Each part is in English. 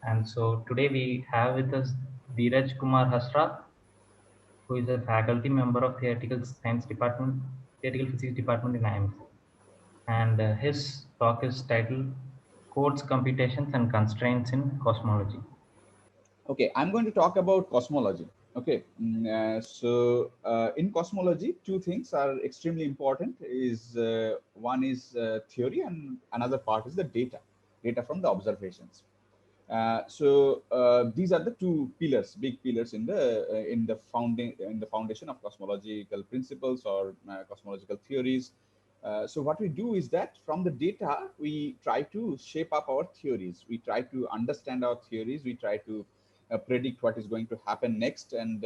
And so today we have with us Dheeraj Kumar Hasra, who is a faculty member of Theoretical Science Department, Theoretical Physics Department in IMC. And his talk is titled Codes, Computations and Constraints in Cosmology. Okay, I'm going to talk about cosmology. Okay, in cosmology, two things are extremely important. Is One is theory, and another part is the data from the observations. These are the two pillars, big pillars in the foundation of cosmological principles or cosmological theories. So what we do is that from the data we try to shape up our theories. We try to understand our theories. We try to predict what is going to happen next, and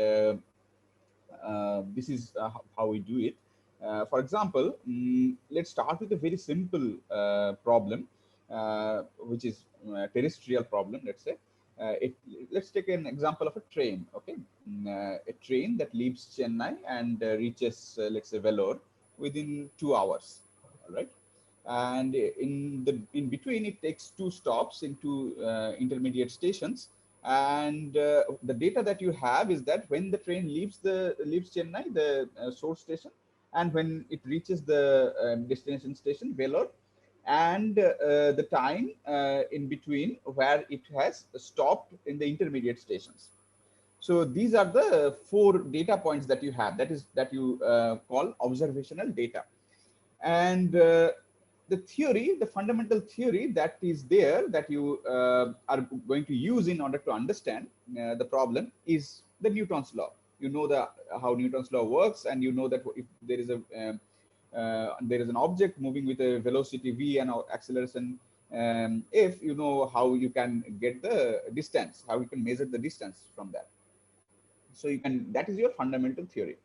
this is how we do it. For example, let's start with a very simple problem, which is a terrestrial problem. Let's say, let's take an example of a train. Okay, a train that leaves Chennai and reaches, let's say, Vellore within 2 hours. All right, and in between it takes two stops into intermediate stations, and the data that you have is that when the train leaves Chennai, the source station, and when it reaches the destination station Vellore, and the time in between where it has stopped in the intermediate stations. So these are the four data points that you have, that you call observational data. And the theory, the fundamental theory that is there, that you are going to use in order to understand the problem, is the Newton's law. You know how Newton's law works, and you know that if there is an object moving with a velocity v and acceleration if, you know how you can get the distance, how you can measure the distance from that. So you can, that is your fundamental theory.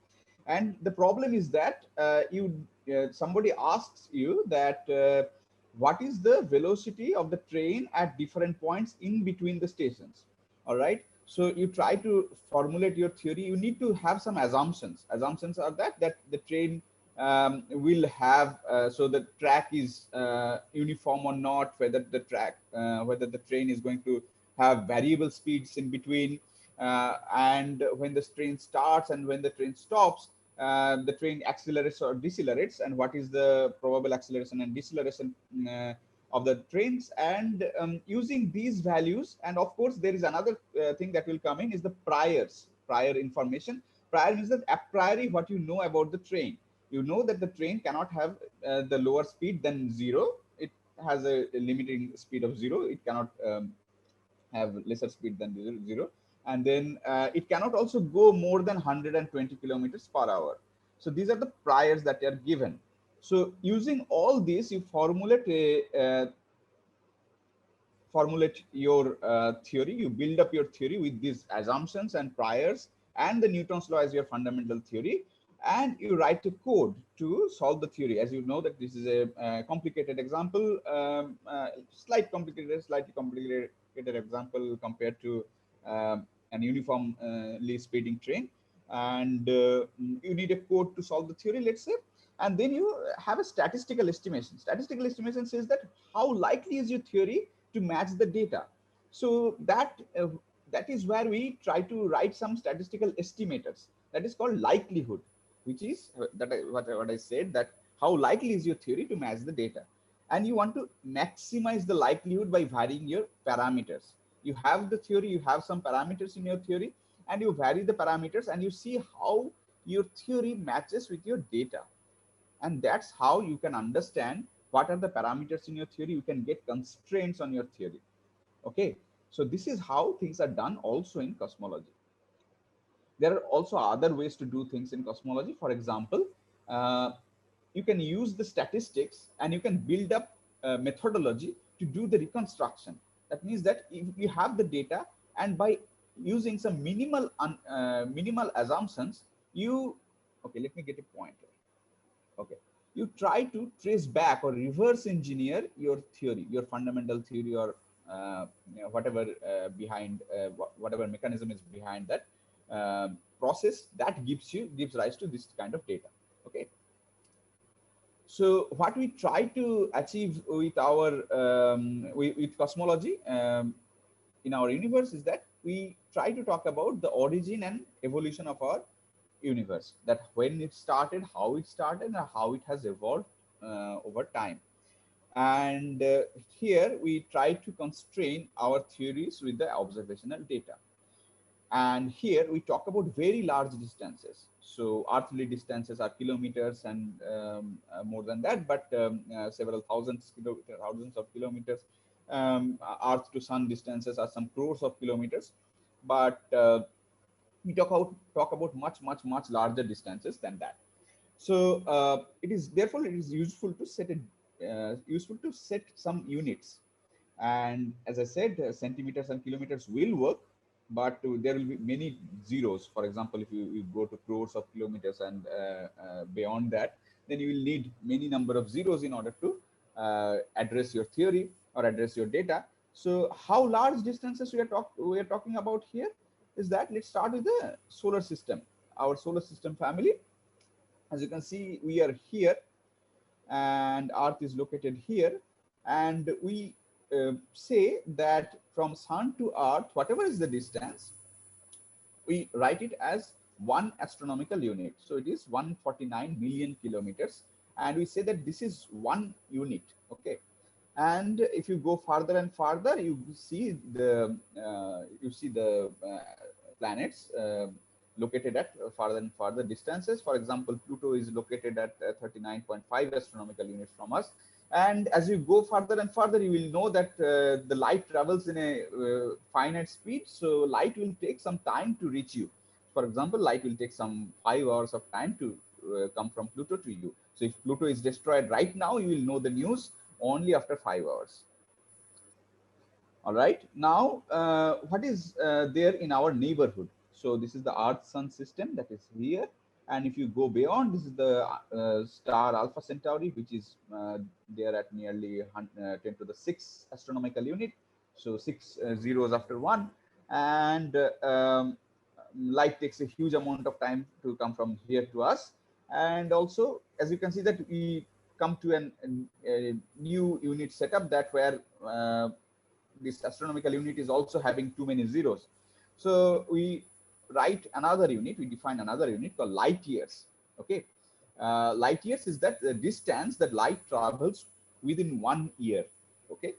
And the problem is that somebody asks you that what is the velocity of the train at different points in between the stations. All right, so you try to formulate your theory. You need to have some assumptions are that the train will have, so the track is uniform or not, whether the train is going to have variable speeds in between, and when the train starts and when the train stops, the train accelerates or decelerates, and what is the probable acceleration and deceleration of the trains. And using these values, and of course there is another thing that will come in, is the prior information. Prior means that a priori what you know about the train. You know that the train cannot have the lower speed than zero. It has a limiting speed of zero. It cannot have lesser speed than zero, and then it cannot also go more than 120 kilometers per hour. So these are the priors that are given. So using all this, you formulate your theory. You build up your theory with these assumptions and priors and the Newton's law as your fundamental theory, and you write a code to solve the theory. As you know that this is a complicated example, slightly complicated example compared to an uniformly speeding train. And you need a code to solve the theory, let's say. And then you have a statistical estimation. Statistical estimation says that how likely is your theory to match the data. So that is where we try to write some statistical estimators. That is called likelihood, which is what I said, that how likely is your theory to match the data. And you want to maximize the likelihood by varying your parameters. You have the theory, you have some parameters in your theory, and you vary the parameters, and you see how your theory matches with your data. And that's how you can understand what are the parameters in your theory. You can get constraints on your theory. Okay, so this is how things are done also in cosmology. There are also other ways to do things in cosmology. For example, uh, you can use the statistics, and you can build up methodology to do the reconstruction. That means that if you have the data, and by using some minimal assumptions, you, okay, let me get a point. Okay, you try to trace back or reverse engineer your theory, your fundamental theory, or whatever whatever mechanism is behind that process, that gives rise to this kind of data. Okay, so what we try to achieve with our with cosmology, in our universe is that we try to talk about the origin and evolution of our universe, that when it started, how it started, and how it has evolved over time. And here we try to constrain our theories with the observational data. And here we talk about very large distances. So earthly distances are kilometers and more than that, but several thousands of kilometers. Earth to sun distances are some crores of kilometers, but we talk about much larger distances than that. So it is therefore it is useful to set some units. And as I said, centimeters and kilometers will work, but there will be many zeros. For example, if you go to crores of kilometers and beyond that, then you will need many number of zeros in order to address your theory or address your data. So how large distances we are talking about here is that, let's start with the solar system, our solar system family. As you can see, we are here and Earth is located here, and we say that from sun to Earth, whatever is the distance, we write it as 1 astronomical unit. So it is 149 million kilometers, and we say that this is 1 unit. Okay. And if you go farther and farther, you see the planets located at farther and farther distances. For example, Pluto is located at 39.5 astronomical units from us. And as you go further and further, you will know that the light travels in a finite speed. So light will take some time to reach you. For example, light will take some 5 hours of time to come from Pluto to you. So if Pluto is destroyed right now, you will know the news only after 5 hours. All right. Now, what is there in our neighborhood? So this is the Earth Sun system that is here. And if you go beyond, this is the star Alpha Centauri, which is there at nearly 10 to the 6 astronomical unit. So 6 zeros after 1. And light takes a huge amount of time to come from here to us. And also, as you can see, that we come to a new unit setup, that where this astronomical unit is also having too many zeros. So we write another unit, we define another unit called light years. Okay. Light years is that the distance that light travels within 1 year. Okay.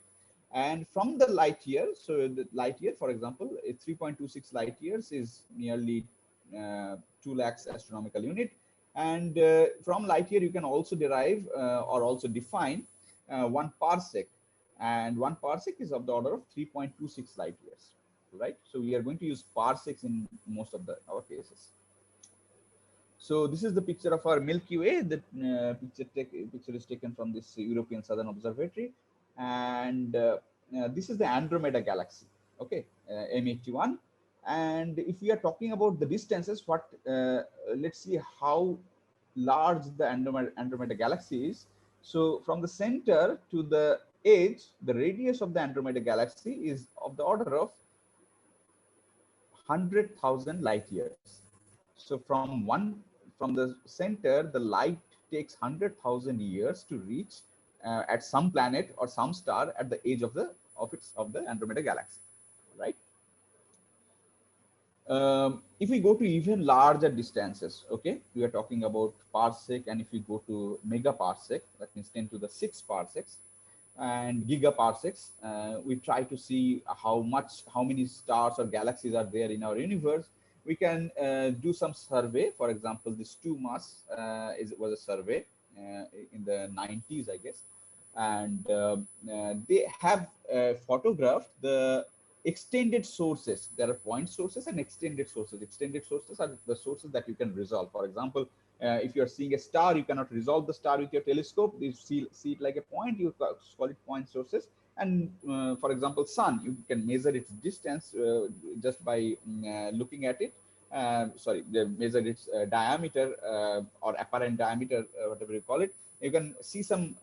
And from the light year, so the light year, for example, 3.26 light years is nearly 2 lakhs astronomical unit. And from light year, you can also derive or also define 1 parsec. And 1 parsec is of the order of 3.26 light years, right? So we are going to use parsecs in most of our cases. So this is the picture of our Milky Way. The picture is taken from this European Southern Observatory, and this is the Andromeda Galaxy. Okay, M81. And if we are talking about the distances, let's see how large the Andromeda Galaxy is. So from the center to the edge, the radius of the Andromeda Galaxy is of the order of 100,000 light years. So from the center, the light takes 100,000 years to reach at some planet or some star at the edge of the Andromeda Galaxy, right? If we go to even larger distances, okay, we are talking about parsec, and if we go to megaparsec, that means 10 to the 6 parsecs, and gigaparsecs, we try to see how many stars or galaxies are there in our universe. We can do some survey. For example, this 2MASS was a survey in the 90s, I guess, and they have photographed the extended sources. There are point sources and extended sources. Extended sources are the sources that you can resolve. For example, if you are seeing a star, you cannot resolve the star with your telescope. You see it like a point, you call it point sources. And for example, sun, you can measure its distance just by looking at it. Measure its diameter or apparent diameter, whatever you call it. You can see some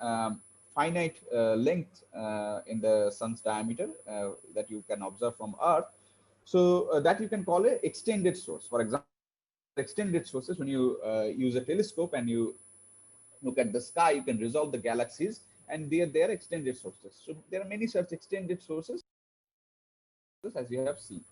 finite length in the sun's diameter that you can observe from Earth. So that you can call an extended source. For example, extended sources, when you use a telescope and you look at the sky, you can resolve the galaxies, and they are extended sources. So there are many such extended sources. as you have seen.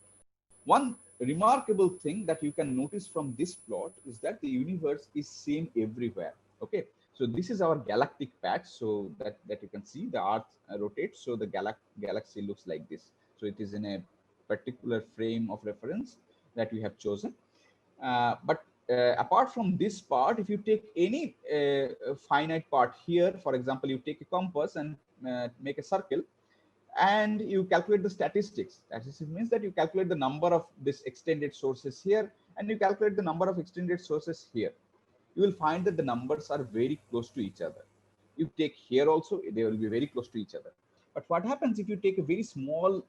One remarkable thing that you can notice from this plot is that the universe is same everywhere. Okay, so this is our galactic patch. So that you can see the Earth rotates. So the galaxy looks like this. So it is in a particular frame of reference that we have chosen. But apart from this part, if you take any finite part here, for example, you take a compass and make a circle, and you calculate the statistics. Statistics means that you calculate the number of this extended sources here, and you calculate the number of extended sources here. You will find that the numbers are very close to each other. You take here also, they will be very close to each other. But what happens if you take a very small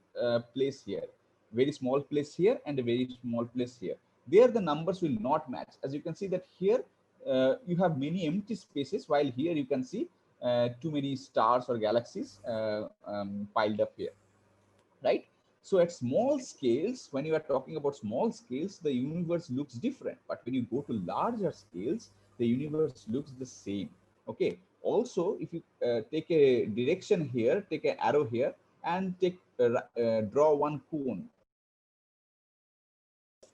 place here, very small place here, and a very small place here? There the numbers will not match. As you can see that here you have many empty spaces, while here you can see too many stars or galaxies piled up here, right? So at small scales, when you are talking about small scales, the universe looks different. But when you go to larger scales, the universe looks the same. Okay. Also, if you take a direction here, take an arrow here, and draw one cone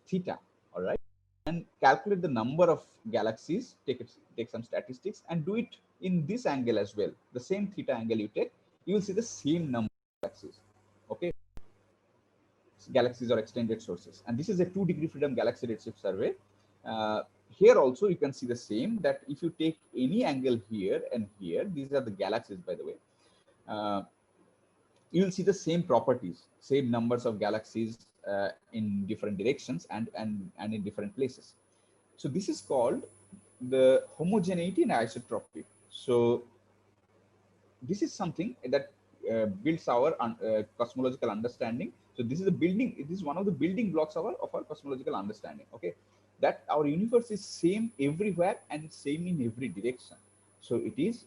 theta, all right, and calculate the number of galaxies, take some statistics and do it in this angle as well, the same theta angle you take, you will see the same number of galaxies. Okay, galaxies or extended sources. And this is a 2-degree freedom galaxy redshift survey. Here also you can see the same, that if you take any angle here and here, these are the galaxies, by the way, you will see the same properties, same numbers of galaxies in different directions and in different places. So this is called the homogeneity and isotropy. So this is something that builds our cosmological understanding. So this is a building. It is one of the building blocks of our cosmological understanding. Okay, that our universe is same everywhere and same in every direction. So it is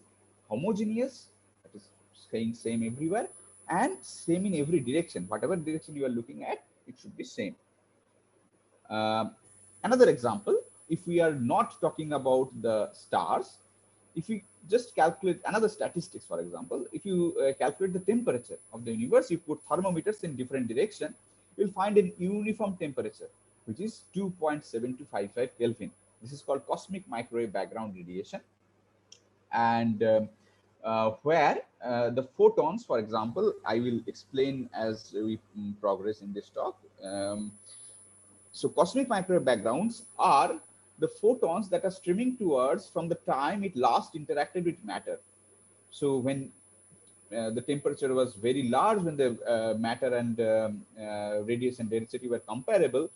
homogeneous. That is saying same everywhere and same in every direction. Whatever direction you are looking at, it should be same. Another example, if we are not talking about the stars, if you just calculate another statistics, for example, if you calculate the temperature of the universe, you put thermometers in different direction, you'll find an uniform temperature, which is 2.7255 Kelvin. This is called cosmic microwave background radiation. And where the photons, for example, I will explain as we progress in this talk. So cosmic microwave backgrounds are the photons that are streaming towards from the time it last interacted with matter. So when the temperature was very large, when the matter and radiation density were comparable,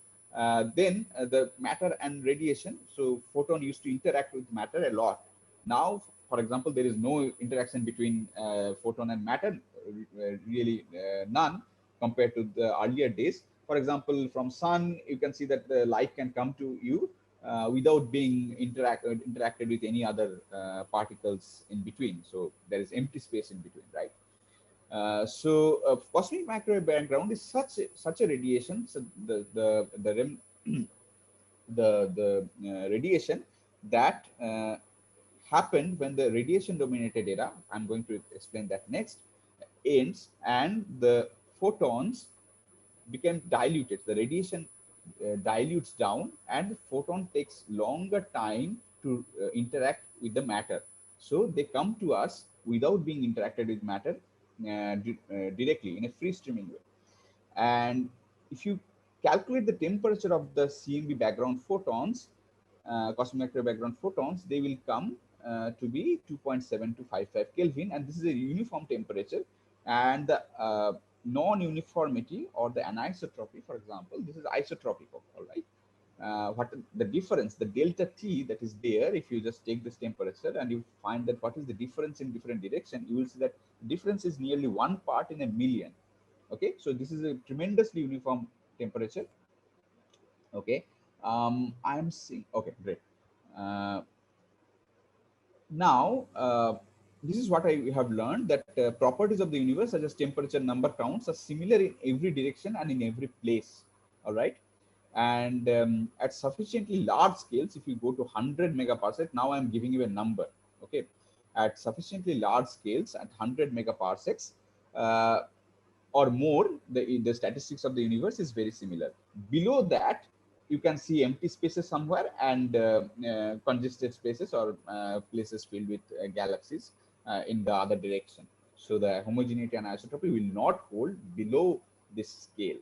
then the matter and radiation, so photon used to interact with matter a lot. Now, for example, there is no interaction between photon and matter, really none compared to the earlier days. For example, from sun, you can see that the light can come to you without being interacted with any other particles in between. So there is empty space in between, right? Cosmic microwave background is such a radiation. So the radiation that happened when the radiation dominated era, I'm going to explain that next, ends, and the photons became diluted. The radiation dilutes down, and the photon takes longer time to interact with the matter. So they come to us without being interacted with matter directly in a free streaming way. And if you calculate the temperature of the CMB background photons, cosmic microwave background photons, they will come to be 2.7255 Kelvin, and this is a uniform temperature. And the non-uniformity or the anisotropy, for example, this is isotropic, all right. What the difference, the delta T that is there, if you just take this temperature and you find that what is the difference in different direction, you will see that difference is nearly 1 part in a million. Okay, so this is a tremendously uniform temperature. Okay, I'm seeing, okay, great. Now, this is what I have learned, that properties of the universe such as temperature, number counts are similar in every direction and in every place. All right. And at sufficiently large scales, if you go to 100 megaparsec, now I'm giving you a number. Okay. At sufficiently large scales, at 100 megaparsecs, or more, the statistics of the universe is very similar. Below that, you can see empty spaces somewhere, and congested spaces, or places filled with galaxies in the other direction. So the homogeneity and isotropy will not hold below this scale.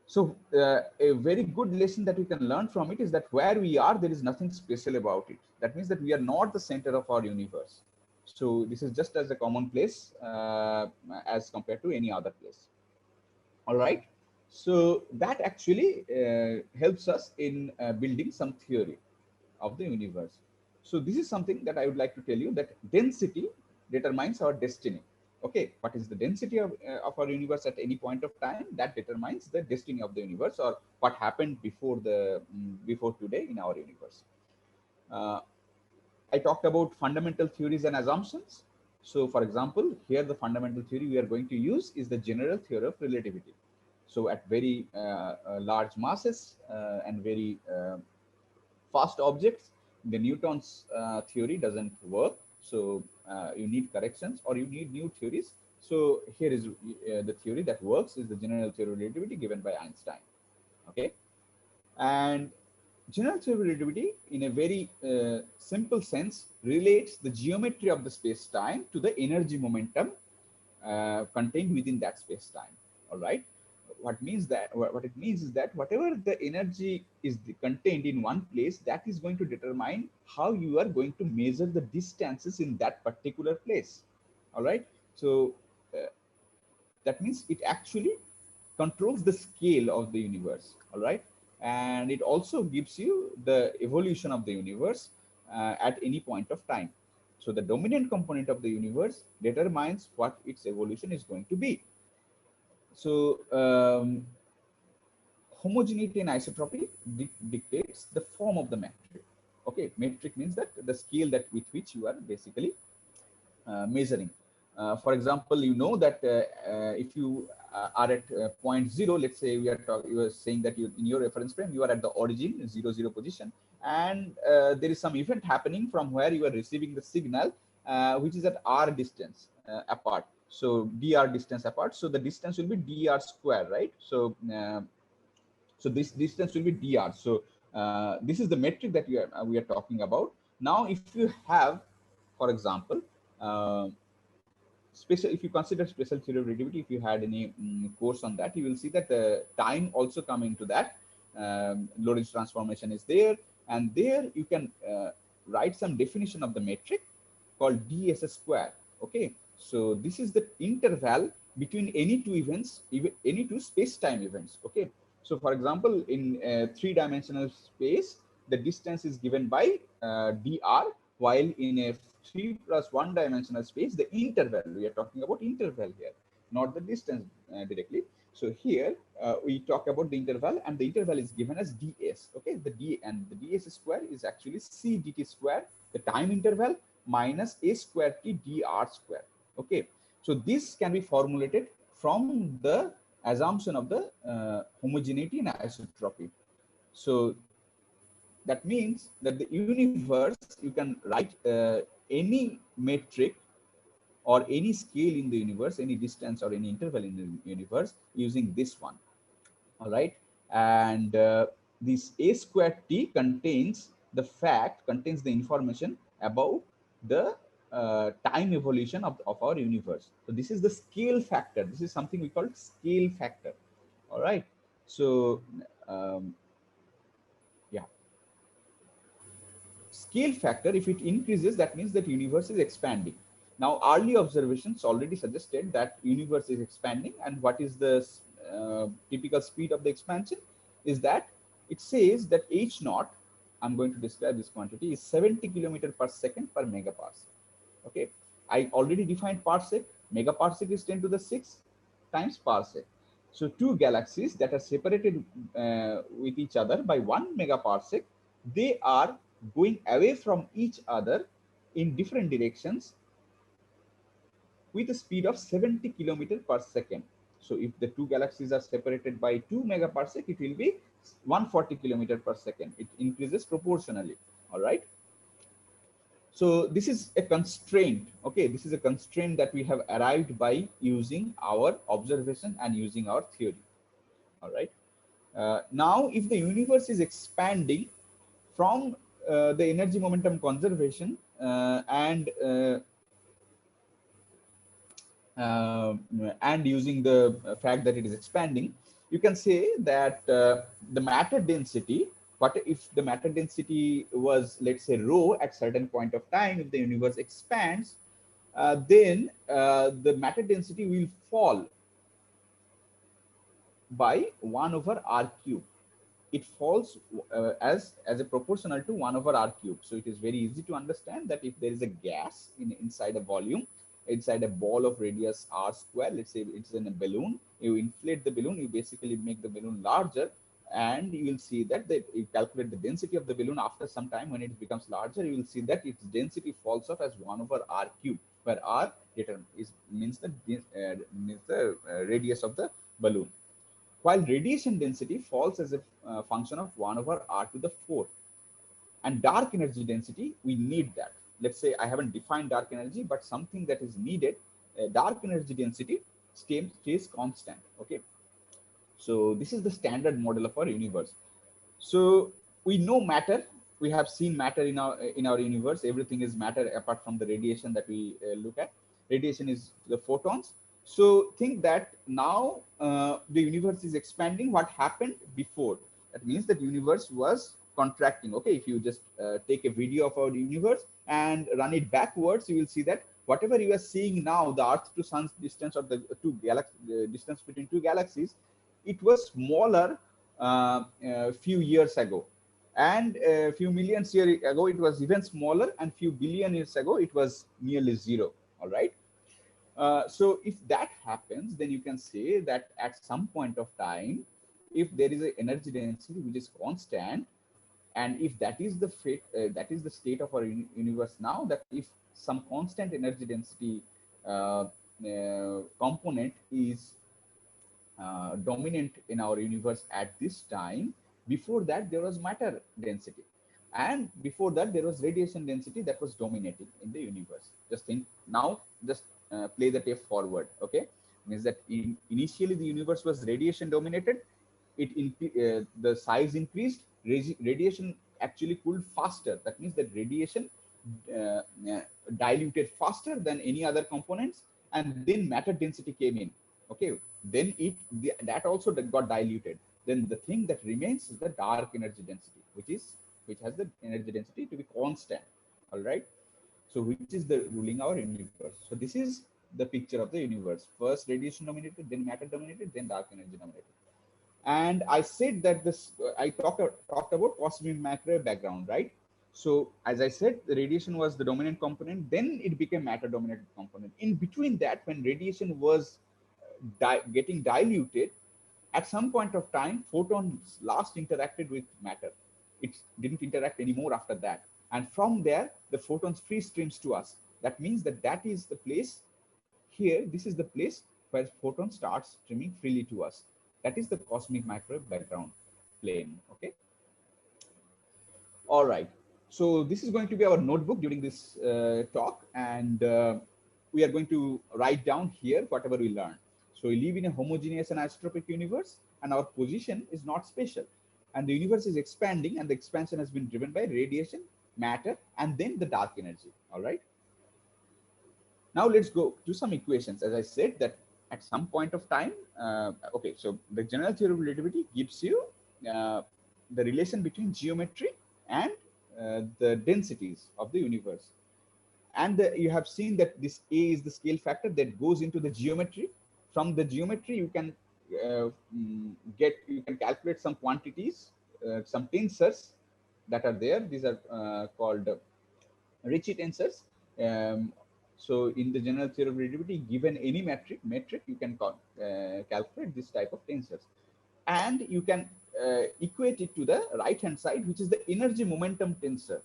So a very good lesson that we can learn from it is that where we are, there is nothing special about it. That means that we are not the center of our universe. So this is just as a common place as compared to any other place. All right. So that actually helps us in building some theory of the universe. So this is something that I would like to tell you, that density determines our destiny. Okay, what is the density of our universe at any point of time? That determines the destiny of the universe, or what happened before before today in our universe. Uh, I talked about fundamental theories and assumptions. So for example, here the fundamental theory we are going to use is the general theory of relativity. So at very large masses and very fast objects, the Newton's theory doesn't work. So you need corrections, or you need new theories. So here is the theory that works is the general theory of relativity given by Einstein. Okay, and general theory of relativity, in a very simple sense, relates the geometry of the space-time to the energy momentum contained within that space-time. All right. What it means is that whatever the energy is contained in one place, that is going to determine how you are going to measure the distances in that particular place. All right. So that means it actually controls the scale of the universe. All right. And it also gives you the evolution of the universe at any point of time. So the dominant component of the universe determines what its evolution is going to be. So homogeneity and isotropy dictates the form of the metric. Okay, metric means that the scale that with which you are basically measuring. For example, you know that if you are at point zero, let's say you are saying that in your reference frame you are at the origin 0, 0 position, and there is some event happening from where you are receiving the signal, which is at r distance apart. So dr distance apart. So the distance will be dr square, right? So so this distance will be dr. So this is the metric that we are talking about. Now, if you have, for example, if you consider special theory of relativity, if you had any course on that, you will see that the time also come into that. Lorentz transformation is there, and there you can write some definition of the metric called ds square. Okay, so this is the interval between any two events, any two space-time events. Okay, so for example, in three-dimensional space, the distance is given by dr, while in a 3 plus 1 dimensional space, the interval, we are talking about interval here, not the distance directly. So here we talk about the interval, and the interval is given as ds. Okay, the d and the ds square is actually c dt square, the time interval, minus a square t dr square. Okay, so this can be formulated from the assumption of the homogeneity and isotropy. So that means that the universe, you can write any metric or any scale in the universe, any distance or any interval in the universe using this one. All right. And this a squared t contains the information about the time evolution of our universe. So this is the scale factor. This is something we call scale factor. All right. So yeah, scale factor, if it increases, that means that universe is expanding. Now, early observations already suggested that universe is expanding, and what is the typical speed of the expansion is that it says that h naught, I'm going to describe this quantity, is 70 kilometer per second per megaparsec. Okay, I already defined parsec. Megaparsec is 10 to the 6 times parsec. So two galaxies that are separated with each other by 1 megaparsec, they are going away from each other in different directions with a speed of 70 kilometer per second. So if the two galaxies are separated by 2 megaparsec, it will be 140 kilometer per second. It increases proportionally. All right. So this is a constraint. Okay, this is a constraint that we have arrived by using our observation and using our theory. All right. Now, if the universe is expanding from the energy momentum conservation uh, and using the fact that it is expanding, you can say that the matter density, what if the matter density was, let's say, rho at certain point of time, if the universe expands, then the matter density will fall by 1 over r cube. It falls as a proportional to 1 over r cube. So it is very easy to understand that if there is a gas inside a volume, inside a ball of radius r square, let's say it's in a balloon, you inflate the balloon, you basically make the balloon larger, and you will see that you calculate the density of the balloon after some time. When it becomes larger, you will see that its density falls off as 1 over r cube, where r means the radius of the balloon, while radiation density falls as a function of 1 over r to the 4th. And dark energy density, we need that. Let's say I haven't defined dark energy, but something that is needed, dark energy density stays constant. Okay. So this is the standard model of our universe. So we know matter. We have seen matter in our universe. Everything is matter apart from the radiation that we look at. Radiation is the photons. So think that now the universe is expanding. What happened before? That means that universe was contracting. Okay, if you just take a video of our universe and run it backwards, you will see that whatever you are seeing now, the Earth to Sun's distance, or the distance between two galaxies, it was smaller a few years ago, and a few millions years ago it was even smaller, and few billion years ago it was nearly zero. All right. So if that happens, then you can say that at some point of time, if there is an energy density which is constant, and if that is the fate, that is the state of our universe now, that if some constant energy density component is dominant in our universe at this time. Before that, there was matter density. And before that, there was radiation density that was dominating in the universe. Just think now, just play the tape forward. Okay. Means that initially the universe was radiation dominated. The size increased. Radiation actually cooled faster. That means that radiation uh, uh, diluted faster than any other components, and then matter density came in. Okay, then that also got diluted. Then the thing that remains is the dark energy density, which has the energy density to be constant. All right. So which is the ruling our universe. So this is the picture of the universe. First radiation dominated, then matter dominated, then dark energy dominated. And I said that I talked about cosmic microwave background, right? So as I said, the radiation was the dominant component, then it became matter dominated component. In between that, when radiation was getting diluted, at some point of time, photons last interacted with matter. It didn't interact anymore after that. And from there, the photons free streams to us. That means that that is the place here. This is the place where photons start streaming freely to us. That is the cosmic microwave background plane. Okay. All right. So this is going to be our notebook during this talk, and we are going to write down here whatever we learned. So we live in a homogeneous and isotropic universe, and our position is not special. And the universe is expanding, and the expansion has been driven by radiation, matter, and then the dark energy. All right. Now let's go to some equations. As I said that at some point of time, okay, so the general theory of relativity gives you the relation between geometry and the densities of the universe. And you have seen that this A is the scale factor that goes into the geometry. From the geometry, you can you can calculate some quantities, some tensors that are there. These are called Ricci tensors. Um, so in the general theory of relativity, given any metric, you can calculate this type of tensors, and you can equate it to the right hand side, which is the energy momentum tensor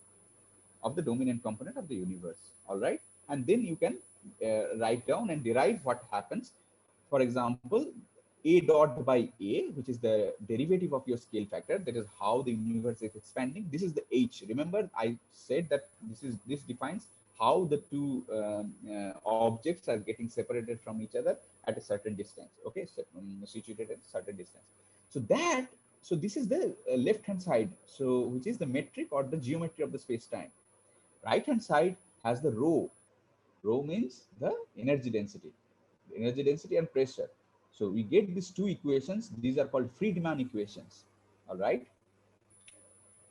of the dominant component of the universe. All right, and then you can write down and derive what happens. For example, A dot by A, which is the derivative of your scale factor. That is how the universe is expanding. This is the H. Remember, I said that this defines how the two objects are getting separated from each other at a certain distance. Okay, so, situated at a certain distance. So this is the left hand side. So which is the metric or the geometry of the space time. Right hand side has the rho. Rho means the energy density and pressure. So we get these two equations. These are called Friedmann equations. All right.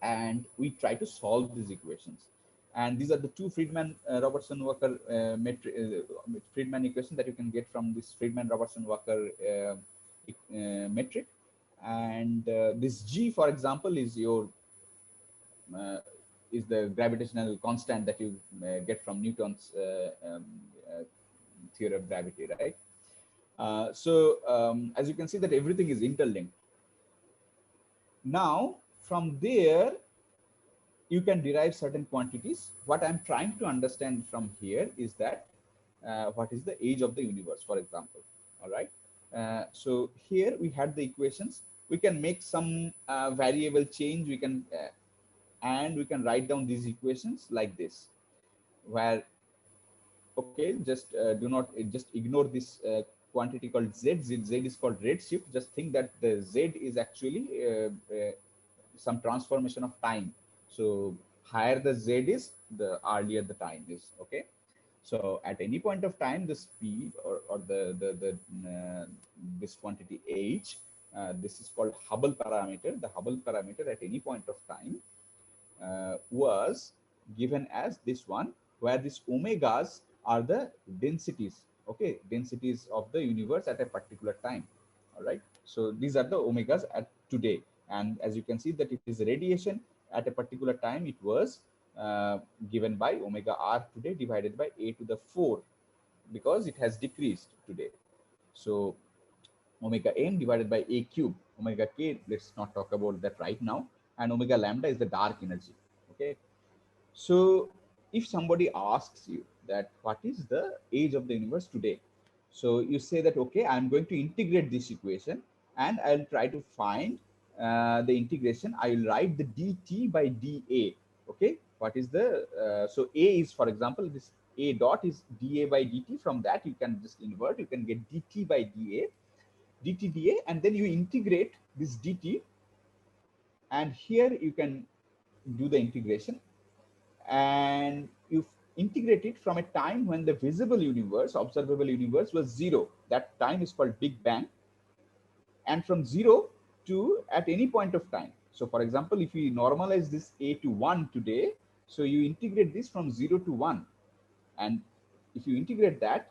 And we try to solve these equations. And these are the two Friedman-Robertson-Walker Friedman equation that you can get from this Friedman-Robertson-Walker metric. And this G, for example, is your is the gravitational constant that you get from Newton's theory of gravity, right? As you can see that everything is interlinked. Now, from there, you can derive certain quantities. What I'm trying to understand from here is that what is the age of the universe, for example. All right. So here we had the equations. We can make some variable change. We can and we can write down these equations like this, where okay, just do not just ignore this quantity called z. Z is called redshift. Just think that the z is actually some transformation of time. So higher the z is, the earlier the time is. Okay. So at any point of time, the speed or this quantity h, this is called Hubble parameter. The Hubble parameter at any point of time was given as this one, where these omegas are the densities, okay, densities of the universe at a particular time. All right. So these are the omegas at today. And as you can see that it is radiation at a particular time, it was given by omega r today divided by a to the 4, because it has decreased today. So omega m divided by a cube, omega k, let's not talk about that right now, and omega lambda is the dark energy. Okay. So if somebody asks you that what is the age of the universe today, so you say that okay, I'm going to integrate this equation and I'll try to find the integration. I will write the dt by dA. Okay, what is the so a is, for example, this a dot is dA by dt. From that you can just invert, you can get dt by dA, and then you integrate this dt, and here you can do the integration, and you integrate it from a time when the visible universe, observable universe, was zero. That time is called Big Bang. And from zero to at any point of time. So for example, if we normalize this a to 1 today, so you integrate this from 0 to 1. And if you integrate that,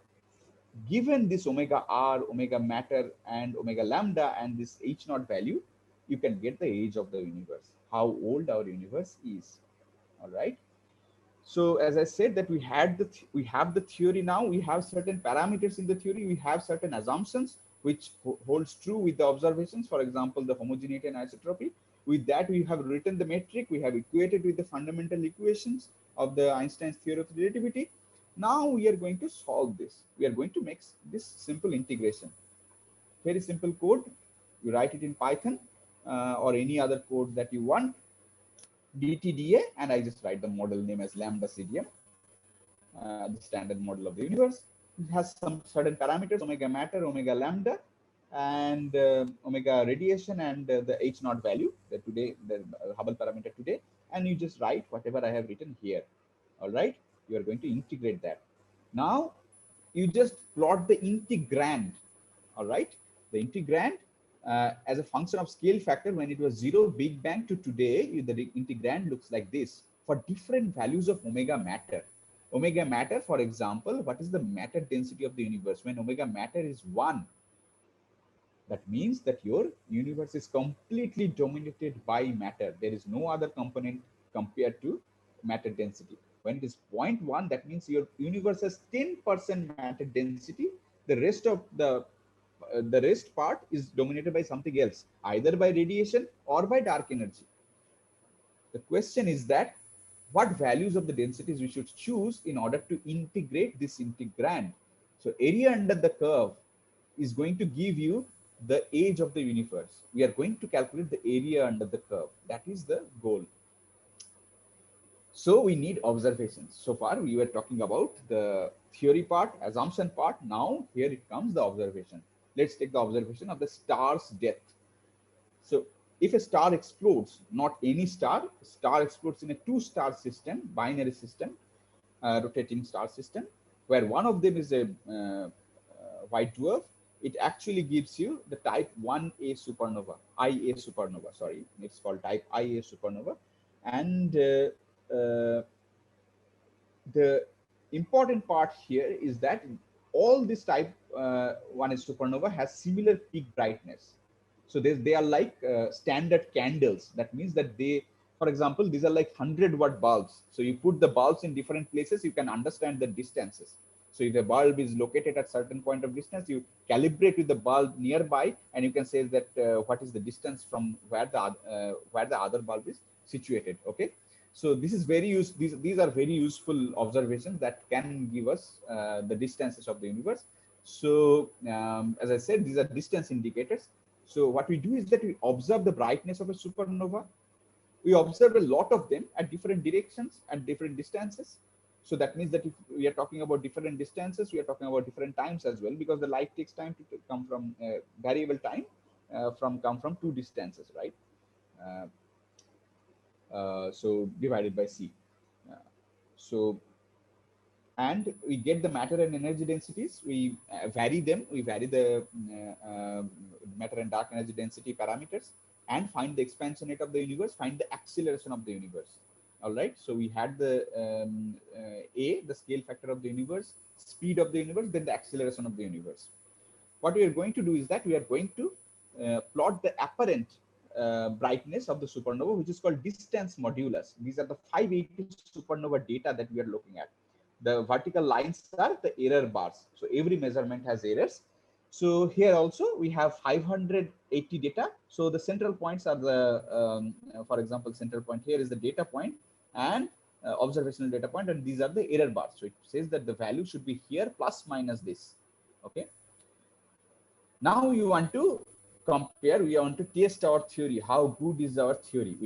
given this omega r, omega matter, and omega lambda, and this h naught value, you can get the age of the universe, how old our universe is. All right. So as I said that we have the theory now. We have certain parameters in the theory. We have certain assumptions which holds true with the observations. For example, the homogeneity and isotropy. With that, we have written the metric. We have equated with the fundamental equations of the Einstein's theory of relativity. Now we are going to solve this. We are going to make this simple integration. Very simple code. You write it in Python or any other code that you want. DTDA, and I just write the model name as lambda CDM, the standard model of the universe. It has some certain parameters, omega matter, omega lambda, and omega radiation, and the h naught value, the Hubble parameter today, and you just write whatever I have written here. All right, you are going to integrate that. Now you just plot the integrand. All right, the integrand as a function of scale factor when it was 0 Big Bang to today, the integrand looks like this for different values of omega matter. Omega matter, for example, what is the matter density of the universe? When omega matter is 1, that means that your universe is completely dominated by matter. There is no other component compared to matter density. When it is 0.1, that means your universe has 10% matter density. The rest of the rest part is dominated by something else, either by radiation or by dark energy. The question is that what values of the densities we should choose in order to integrate this integrand. So area under the curve is going to give you the age of the universe. We are going to calculate the area under the curve. That is the goal. So we need observations. So far we were talking about the theory part, assumption part. Now here it comes the observation. Let's take the observation of the star's death. So if a star explodes, not any star, star explodes in a two-star system, binary system, rotating star system, where one of them is a white dwarf, it actually gives you the type 1a supernova, IA supernova, sorry, it's called type IA supernova. And the important part here is that all this type 1a supernova has similar peak brightness. So they are like standard candles. That means that they, for example, these are like 100-watt bulbs. So you put the bulbs in different places, you can understand the distances. So if a bulb is located at certain point of distance, you calibrate with the bulb nearby, and you can say that what is the distance from where the other bulb is situated. Okay. So this is very these are very useful observations that can give us the distances of the universe. So as I said, these are distance indicators. So what we do is that we observe the brightness of a supernova. We observe a lot of them at different directions and different distances. So that means that if we are talking about different distances, we are talking about different times as well, because the light takes time to come from variable time come from two distances, right? So divided by C. So and we get the matter and energy densities. We vary them. We vary the matter and dark energy density parameters and find the expansion rate of the universe, find the acceleration of the universe. All right. So we had the A, the scale factor of the universe, speed of the universe, then the acceleration of the universe. What we are going to do is that we are going to plot the apparent brightness of the supernova, which is called distance modulus. These are the 580 supernova data that we are looking at. The vertical lines are the error bars. So every measurement has errors. So here also we have 580 data. So the central points are the, for example, central point here is the data point and observational data point, and these are the error bars. So it says that the value should be here plus minus this. Okay. Now you want to compare, we want to test our theory. How good is our theory?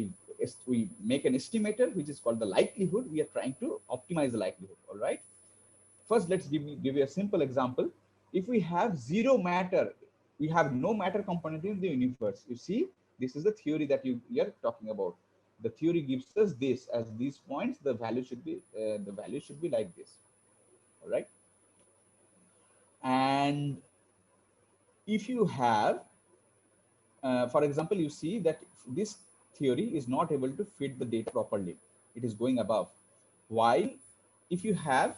We make an estimator, which is called the likelihood. We are trying to optimize the likelihood. All right. First, let's give you a simple example. If we have zero matter, we have no matter component in the universe. You see, this is the theory that you are talking about. The theory gives us this as these points. The value should be like this. All right. And if you have for example, you see that this theory is not able to fit the data properly. It is going above. While if you have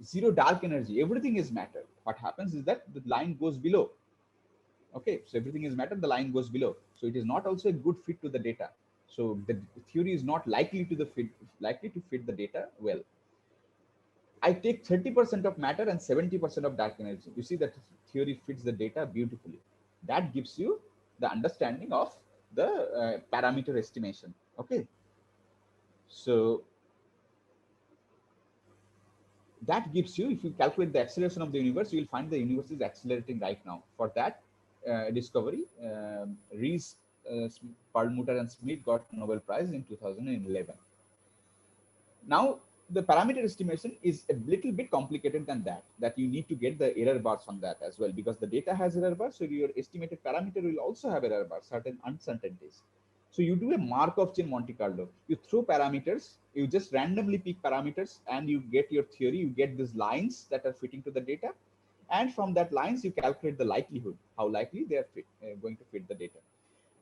zero dark energy, everything is matter. What happens is that the line goes below. Okay, so everything is matter, the line goes below. So it is not also a good fit to the data. So the theory is not likely to fit the data well. I take 30% of matter and 70% of dark energy. You see that theory fits the data beautifully. That gives you the understanding of the parameter estimation. Okay. So that gives you, if you calculate the acceleration of the universe, you will find the universe is accelerating right now. For that discovery, Rees, Perlmutter and Smith got Nobel Prize in 2011. Now, the parameter estimation is a little bit complicated than that you need to get the error bars from that as well, because the data has error bars. So your estimated parameter will also have error bars, certain uncertainties. So you do a Markov chain Monte Carlo. You throw parameters, you just randomly pick parameters and you get your theory. You get these lines that are fitting to the data. And from that lines, you calculate the likelihood, how likely they are going to fit the data.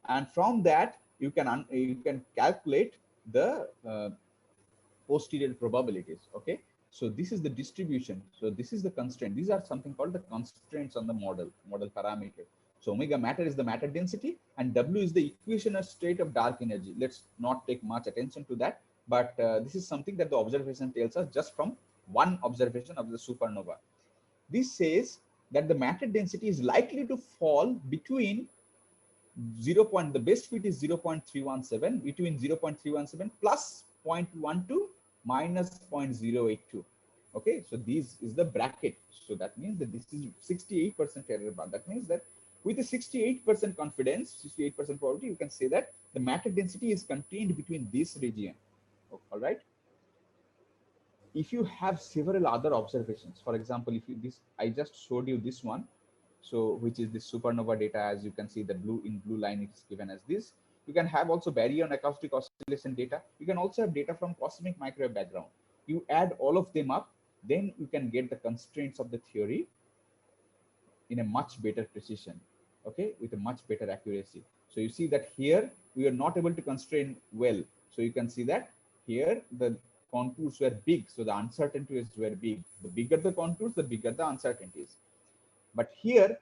And from that, you can calculate the posterior probabilities. Okay, so this is the distribution. So this is the constraint. These are something called the constraints on the model parameter. So omega matter is the matter density and W is the equational state of dark energy. Let's not take much attention to that, but this is something that the observation tells us just from one observation of the supernova. This says that the matter density is likely to fall between 0. The best fit is 0.317, between 0.317 plus 0.12 minus 0.082. Okay, so this is the bracket. So that means that this is 68% error bar. That means that With a 68% confidence, 68% probability, you can say that the matter density is contained between this region. All right. If you have several other observations, for example, if you this I just showed you this one, so which is the supernova data. As you can see, the blue in blue line, it is given as this. You can have also baryon acoustic oscillation data. You can also have data from cosmic microwave background. You add all of them up, then you can get the constraints of the theory in a much better precision, okay, with a much better accuracy. So you see that here we are not able to constrain well. So you can see that here the contours were big, so the uncertainties were big. The bigger the contours, the bigger the uncertainties. But here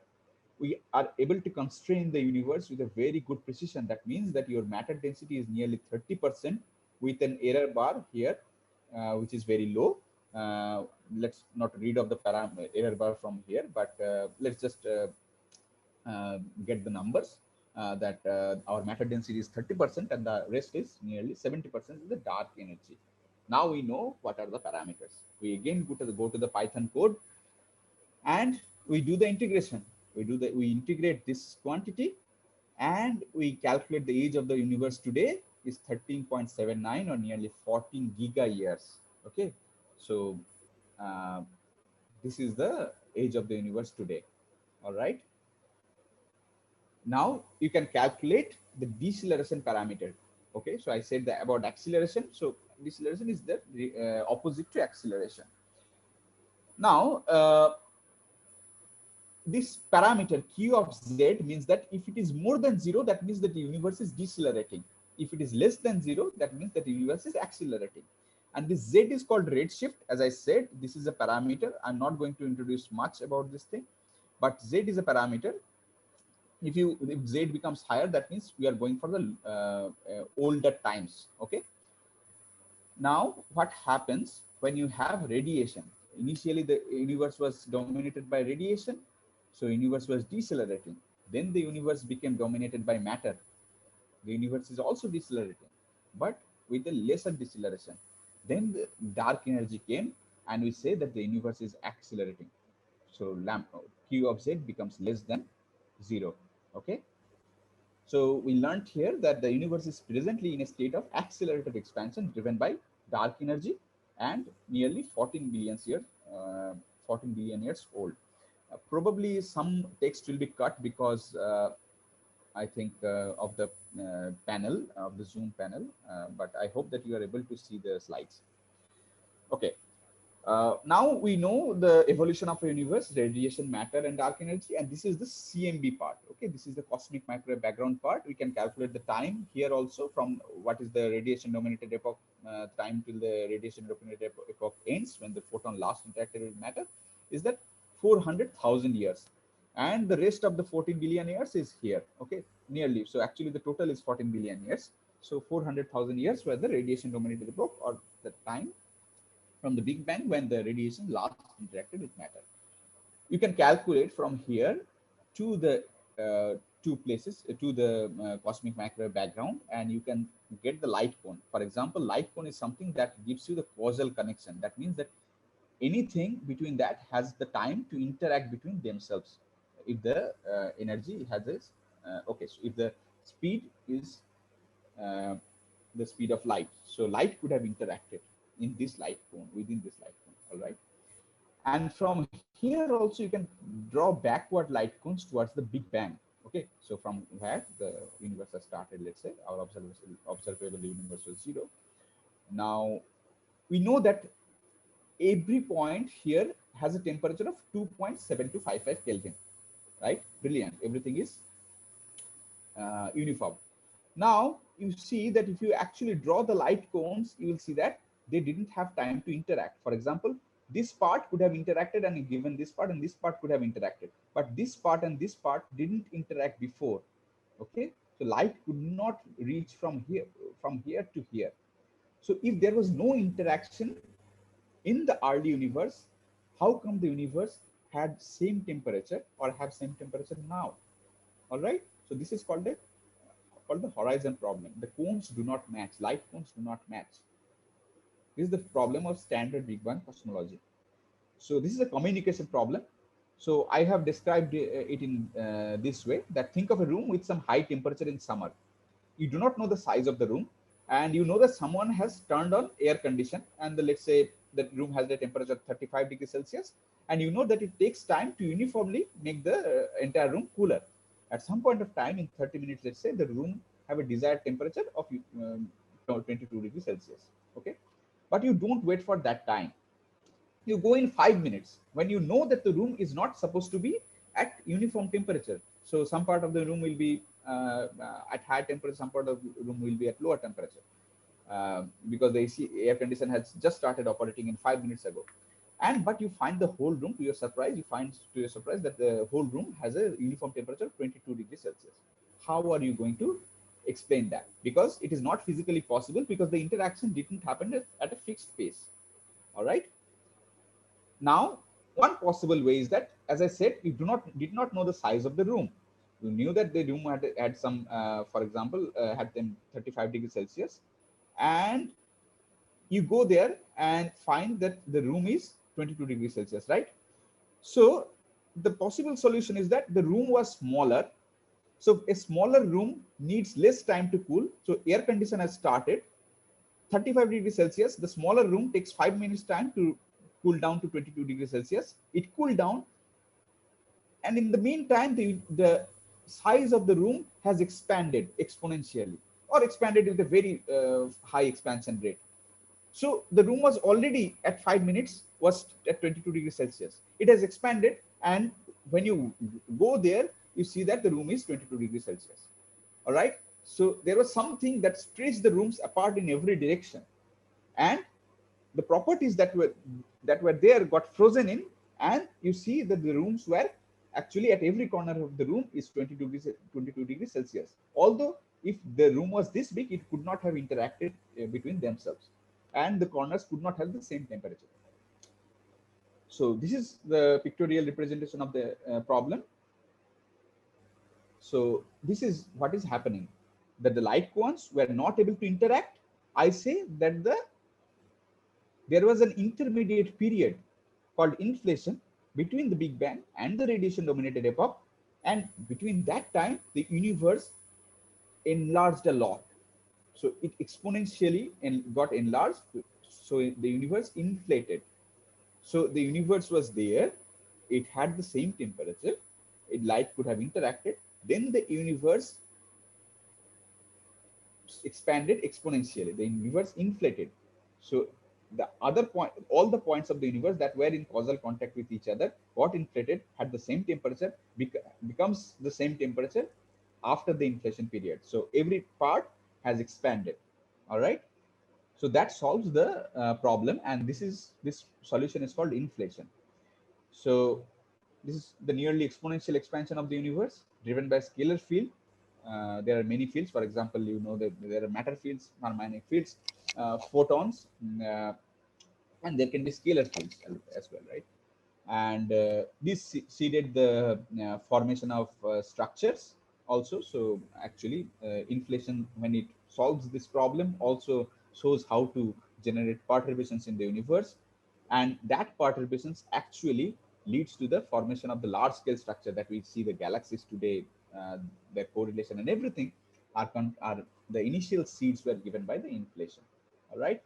we are able to constrain the universe with a very good precision. That means that your matter density is nearly 30% with an error bar here, which is very low. Let's not read of the error bar from here, but let's just get the numbers. That our matter density is 30% and the rest is nearly 70% is the dark energy. Now we know what are the parameters. We again go to the Python code and we do the integration. We integrate this quantity and we calculate the age of the universe today is 13.79 or nearly 14 giga years. Okay, so uh, this is the age of the universe today. All right. Now you can calculate the deceleration parameter. Okay, so I said that about acceleration. So deceleration is the opposite to acceleration. Now this parameter q of z means that if it is more than 0, that means that the universe is decelerating. If it is less than 0, that means that the universe is accelerating. And this z is called redshift. As I said, this is a parameter. I'm not going to introduce much about this thing, but z is a parameter. If z becomes higher, that means we are going for the older times. Okay. Now what happens when you have radiation? Initially the universe was dominated by radiation, so universe was decelerating. Then the universe became dominated by matter. The universe is also decelerating, but with a lesser deceleration. Then the dark energy came and we say that the universe is accelerating. So q of z becomes less than 0. Okay. So we learned here that the universe is presently in a state of accelerated expansion driven by dark energy and nearly 14 billion years, 14 billion years old. Probably some text will be cut because I think of the panel, of the Zoom panel, but I hope that you are able to see the slides. Okay. Now we know the evolution of a universe, radiation, matter, and dark energy, and this is the CMB part. Okay, this is the cosmic microwave background part. We can calculate the time here also from what is the radiation dominated epoch time till the radiation dominated epoch ends, when the photon last interacted with matter, is that 400,000 years, and the rest of the 14 billion years is here. Okay, nearly. So actually the total is 14 billion years. So 400,000 years were the radiation dominated epoch, or the time from the Big Bang when the radiation last interacted with matter. You can calculate from here to the two places, to the cosmic microwave background, and you can get the light cone. For example, light cone is something that gives you the causal connection. That means that anything between that has the time to interact between themselves. If the energy has this, okay, so if the speed is uh, the speed of light, so light could have interacted in this light cone, within this light cone. All right. And from here also you can draw backward light cones towards the Big Bang. Okay, so from where the universe has started, let's say our observable universe was 0. Now we know that every point here has a temperature of 2.7255 Kelvin, right? Brilliant. Everything is uniform. Now you see that if you actually draw the light cones, you will see that they didn't have time to interact. For example, this part could have interacted and given this part, and this part could have interacted, but this part and this part didn't interact before. Okay, so light could not reach from here to here. So if there was no interaction in the early universe, how come the universe had same temperature or have same temperature now? All right, so this is called the horizon problem. The cones do not match, light cones do not match. This is the problem of standard Big Bang cosmology. So this is a communication problem. So I have described it in this way, that think of a room with some high temperature in summer. You do not know the size of the room, and you know that someone has turned on air condition, and let's say the room has the temperature 35 degrees Celsius, and you know that it takes time to uniformly make the entire room cooler. At some point of time in 30 minutes, let's say the room have a desired temperature of 22 degrees Celsius. Okay, but you don't wait for that time. You go in 5 minutes when you know that the room is not supposed to be at uniform temperature. So some part of the room will be at high temperature, some part of the room will be at lower temperature, because the AC air conditioner has just started operating in 5 minutes ago. And but you find the whole room, to your surprise, you find to your surprise that the whole room has a uniform temperature of 22 degrees Celsius. How are you going to explain that? Because it is not physically possible, because the interaction didn't happen at a fixed pace. All right. Now, one possible way is that, as I said, you did not know the size of the room. You knew that the room had some, for example, had them 35 degrees Celsius, and you go there and find that the room is 22 degrees Celsius, right? So the possible solution is that the room was smaller. So a smaller room needs less time to cool. So air conditioner has started 35 degrees Celsius. The smaller room takes 5 minutes time to cool down to 22 degrees Celsius. It cooled down, and in the meantime, the size of the room has expanded exponentially, or expanded with a very high expansion rate. So the room was already at 5 minutes was at 22 degrees Celsius. It has expanded, and when you go there, you see that the room is 22 degrees Celsius. All right. So there was something that stretched the rooms apart in every direction, and the properties that were there got frozen in, and you see that the rooms were actually at every corner of the room is 22 degrees Celsius. Although if the room was this big, it could not have interacted between themselves, and the corners could not have the same temperature. So this is the pictorial representation of the problem. So this is what is happening, that the light cones were not able to interact. I say that there was an intermediate period called inflation between the Big Bang and the radiation dominated epoch. And between that time, the universe enlarged a lot. So it exponentially got enlarged. So the universe inflated. So the universe was there. It had the same temperature. Light could have interacted. Then the universe expanded exponentially. The universe inflated. So the other point, all the points of the universe that were in causal contact with each other got inflated, had the same temperature, becomes the same temperature after the inflation period. So every part has expanded. All right. So that solves the problem, and this solution is called inflation. So this is the nearly exponential expansion of the universe driven by scalar field. There are many fields. For example, you know that there are matter fields, harmonic fields, photons, and there can be scalar fields as well, right? And this seeded the formation of structures also. So actually, inflation, when it solves this problem, also shows how to generate perturbations in the universe, and that perturbations actually leads to the formation of the large scale structure that we see the galaxies today. Their correlation and everything are the initial seeds were given by the inflation. All right.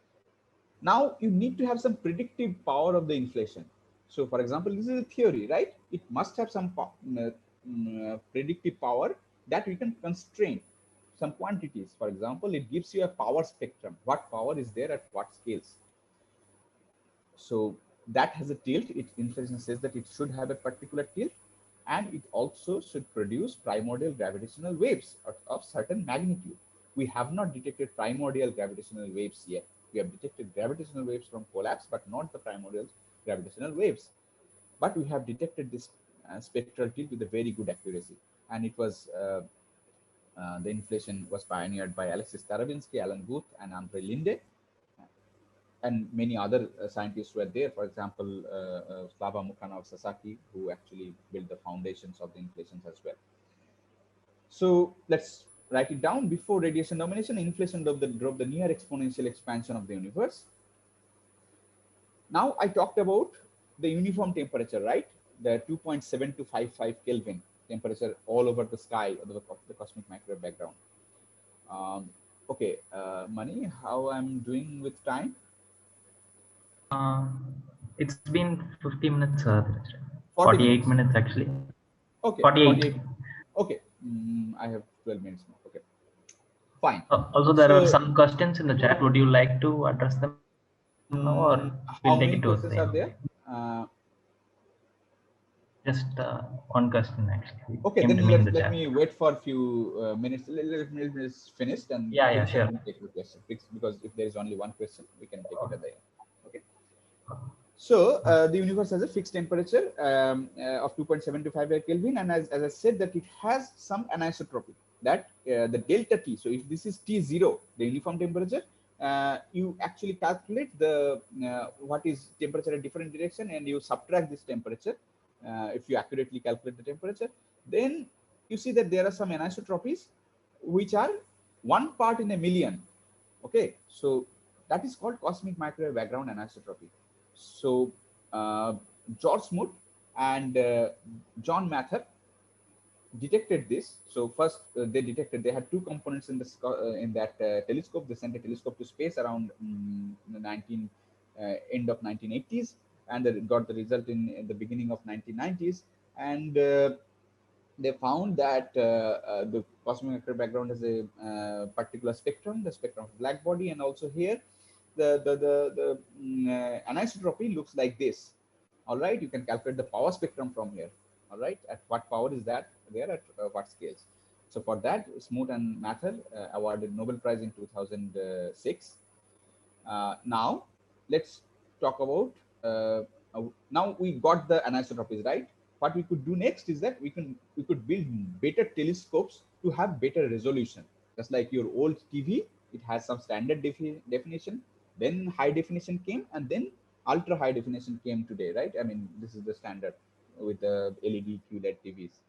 Now you need to have some predictive power of the inflation. So for example, this is a theory, right? It must have some predictive power that we can constrain some quantities. For example, it gives you a power spectrum. What power is there at what scales? So that has a tilt. Inflation says that it should have a particular tilt, and it also should produce primordial gravitational waves of certain magnitude. We have not detected primordial gravitational waves yet. We have detected gravitational waves from collapse, but not the primordial gravitational waves. But we have detected this spectral tilt with a very good accuracy, and it was the inflation was pioneered by Alexis Starobinsky, Alan Guth, and Andre Linde, and many other scientists were there. For example, Slava Mukhanov Sasaki, who actually built the foundations of the inflations as well. So let's write it down. Before radiation domination, inflation drove the near exponential expansion of the universe. Now I talked about the uniform temperature, right? the 2.7255 Kelvin temperature all over the sky of the cosmic microwave background. Okay, Mani, how I'm doing with time? It's been 50 minutes, 40 48 minutes. minutes actually. Okay, 48. 48. Okay, I have 12 minutes more. Okay, fine. Also, there are So, some questions in the chat. Would you like to address them now, or how we'll take many it towards questions the are end? there? Just one question actually Okay, came then to me in the let chat. me wait for a few minutes. Let me just Yeah, finish and sure. then take the question. Because if there is only one question, we can take it at the end. Okay. So the universe has a fixed temperature of 2.725 Kelvin, and as I said, that it has some anisotropy. That the delta T. So if this is T0, the uniform temperature, you actually calculate the what is temperature at different direction, and you subtract this temperature. If you accurately calculate the temperature, then you see that there are some anisotropies which are 1 part in a million. Okay, so that is called cosmic microwave background anisotropy. So George Smoot and John Mather detected this. So first they had two components in that telescope. They sent a telescope to space around end of 1980s, and they got the result in the beginning of 1990s. And they found that the cosmic microwave background has a particular spectrum, the spectrum of black body, and also here the anisotropy looks like this. All right, you can calculate the power spectrum from here. All right, at what power is that there, at what scales? So for that, Smoot and Mather awarded Nobel Prize in 2006. Now let's talk about now we got the anisotropies, right? What we could do next is that we could build better telescopes to have better resolution. Just like your old TV, it has some standard definition, then high definition came, and then ultra high definition came today, right? I mean, this is the standard with the LED QLED TVs.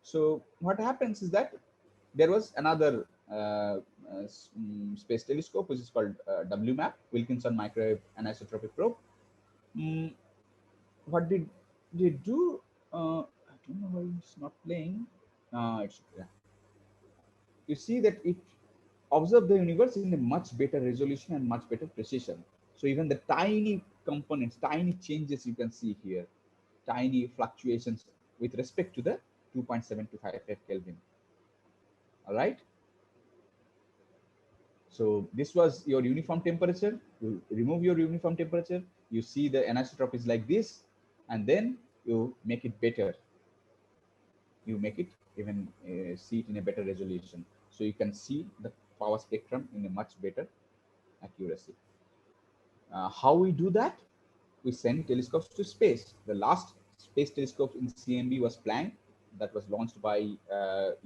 So what happens is that there was another space telescope which is called WMAP, Wilkinson Microwave Anisotropic Probe. What did they do? I don't know why it's not playing. Yeah. You see that it observed the universe in a much better resolution and much better precision. So even the tiny components, tiny changes you can see here, tiny fluctuations with respect to the 2.725 Kelvin. All right. So this was your uniform temperature. You remove your uniform temperature, you see the anisotropy is like this, and then you make it better. You make it even see it in a better resolution. So you can see the power spectrum in a much better accuracy. How we do that? We send telescopes to space. The last space telescope in CMB was Planck, that was launched by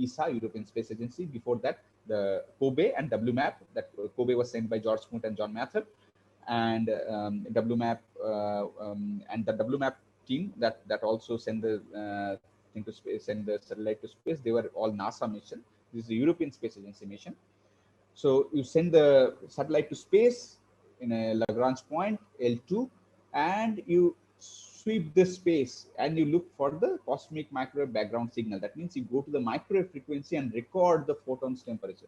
ESA, European Space Agency. Before that, the COBE and WMAP. That COBE was sent by George Smoot and John Mather, and WMAP and the WMAP team that also send the thing to space, send the satellite to space. They were all NASA mission. This is the European Space Agency mission. So you send the satellite to space in a Lagrange point L2, and you sweep the space and you look for the cosmic microwave background signal. That means you go to the microwave frequency and record the photons temperature.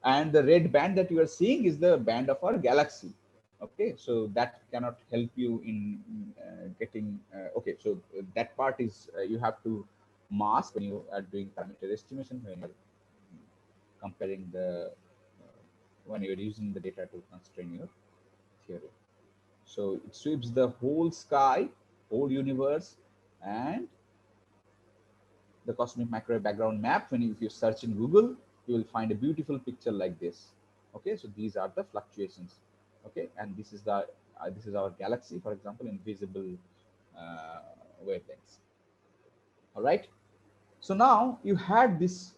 And the red band that you are seeing is the band of our galaxy. Okay, so that cannot help you in getting okay, so that part is you have to mask when you are doing parameter estimation, when you're comparing the when you're using the data to constrain your theory. So it sweeps the whole sky, whole universe, and the cosmic microwave background map. If you search in Google, you will find a beautiful picture like this. Okay, so these are the fluctuations. Okay, and this is our galaxy, for example, in visible wavelengths. All right. So now you had this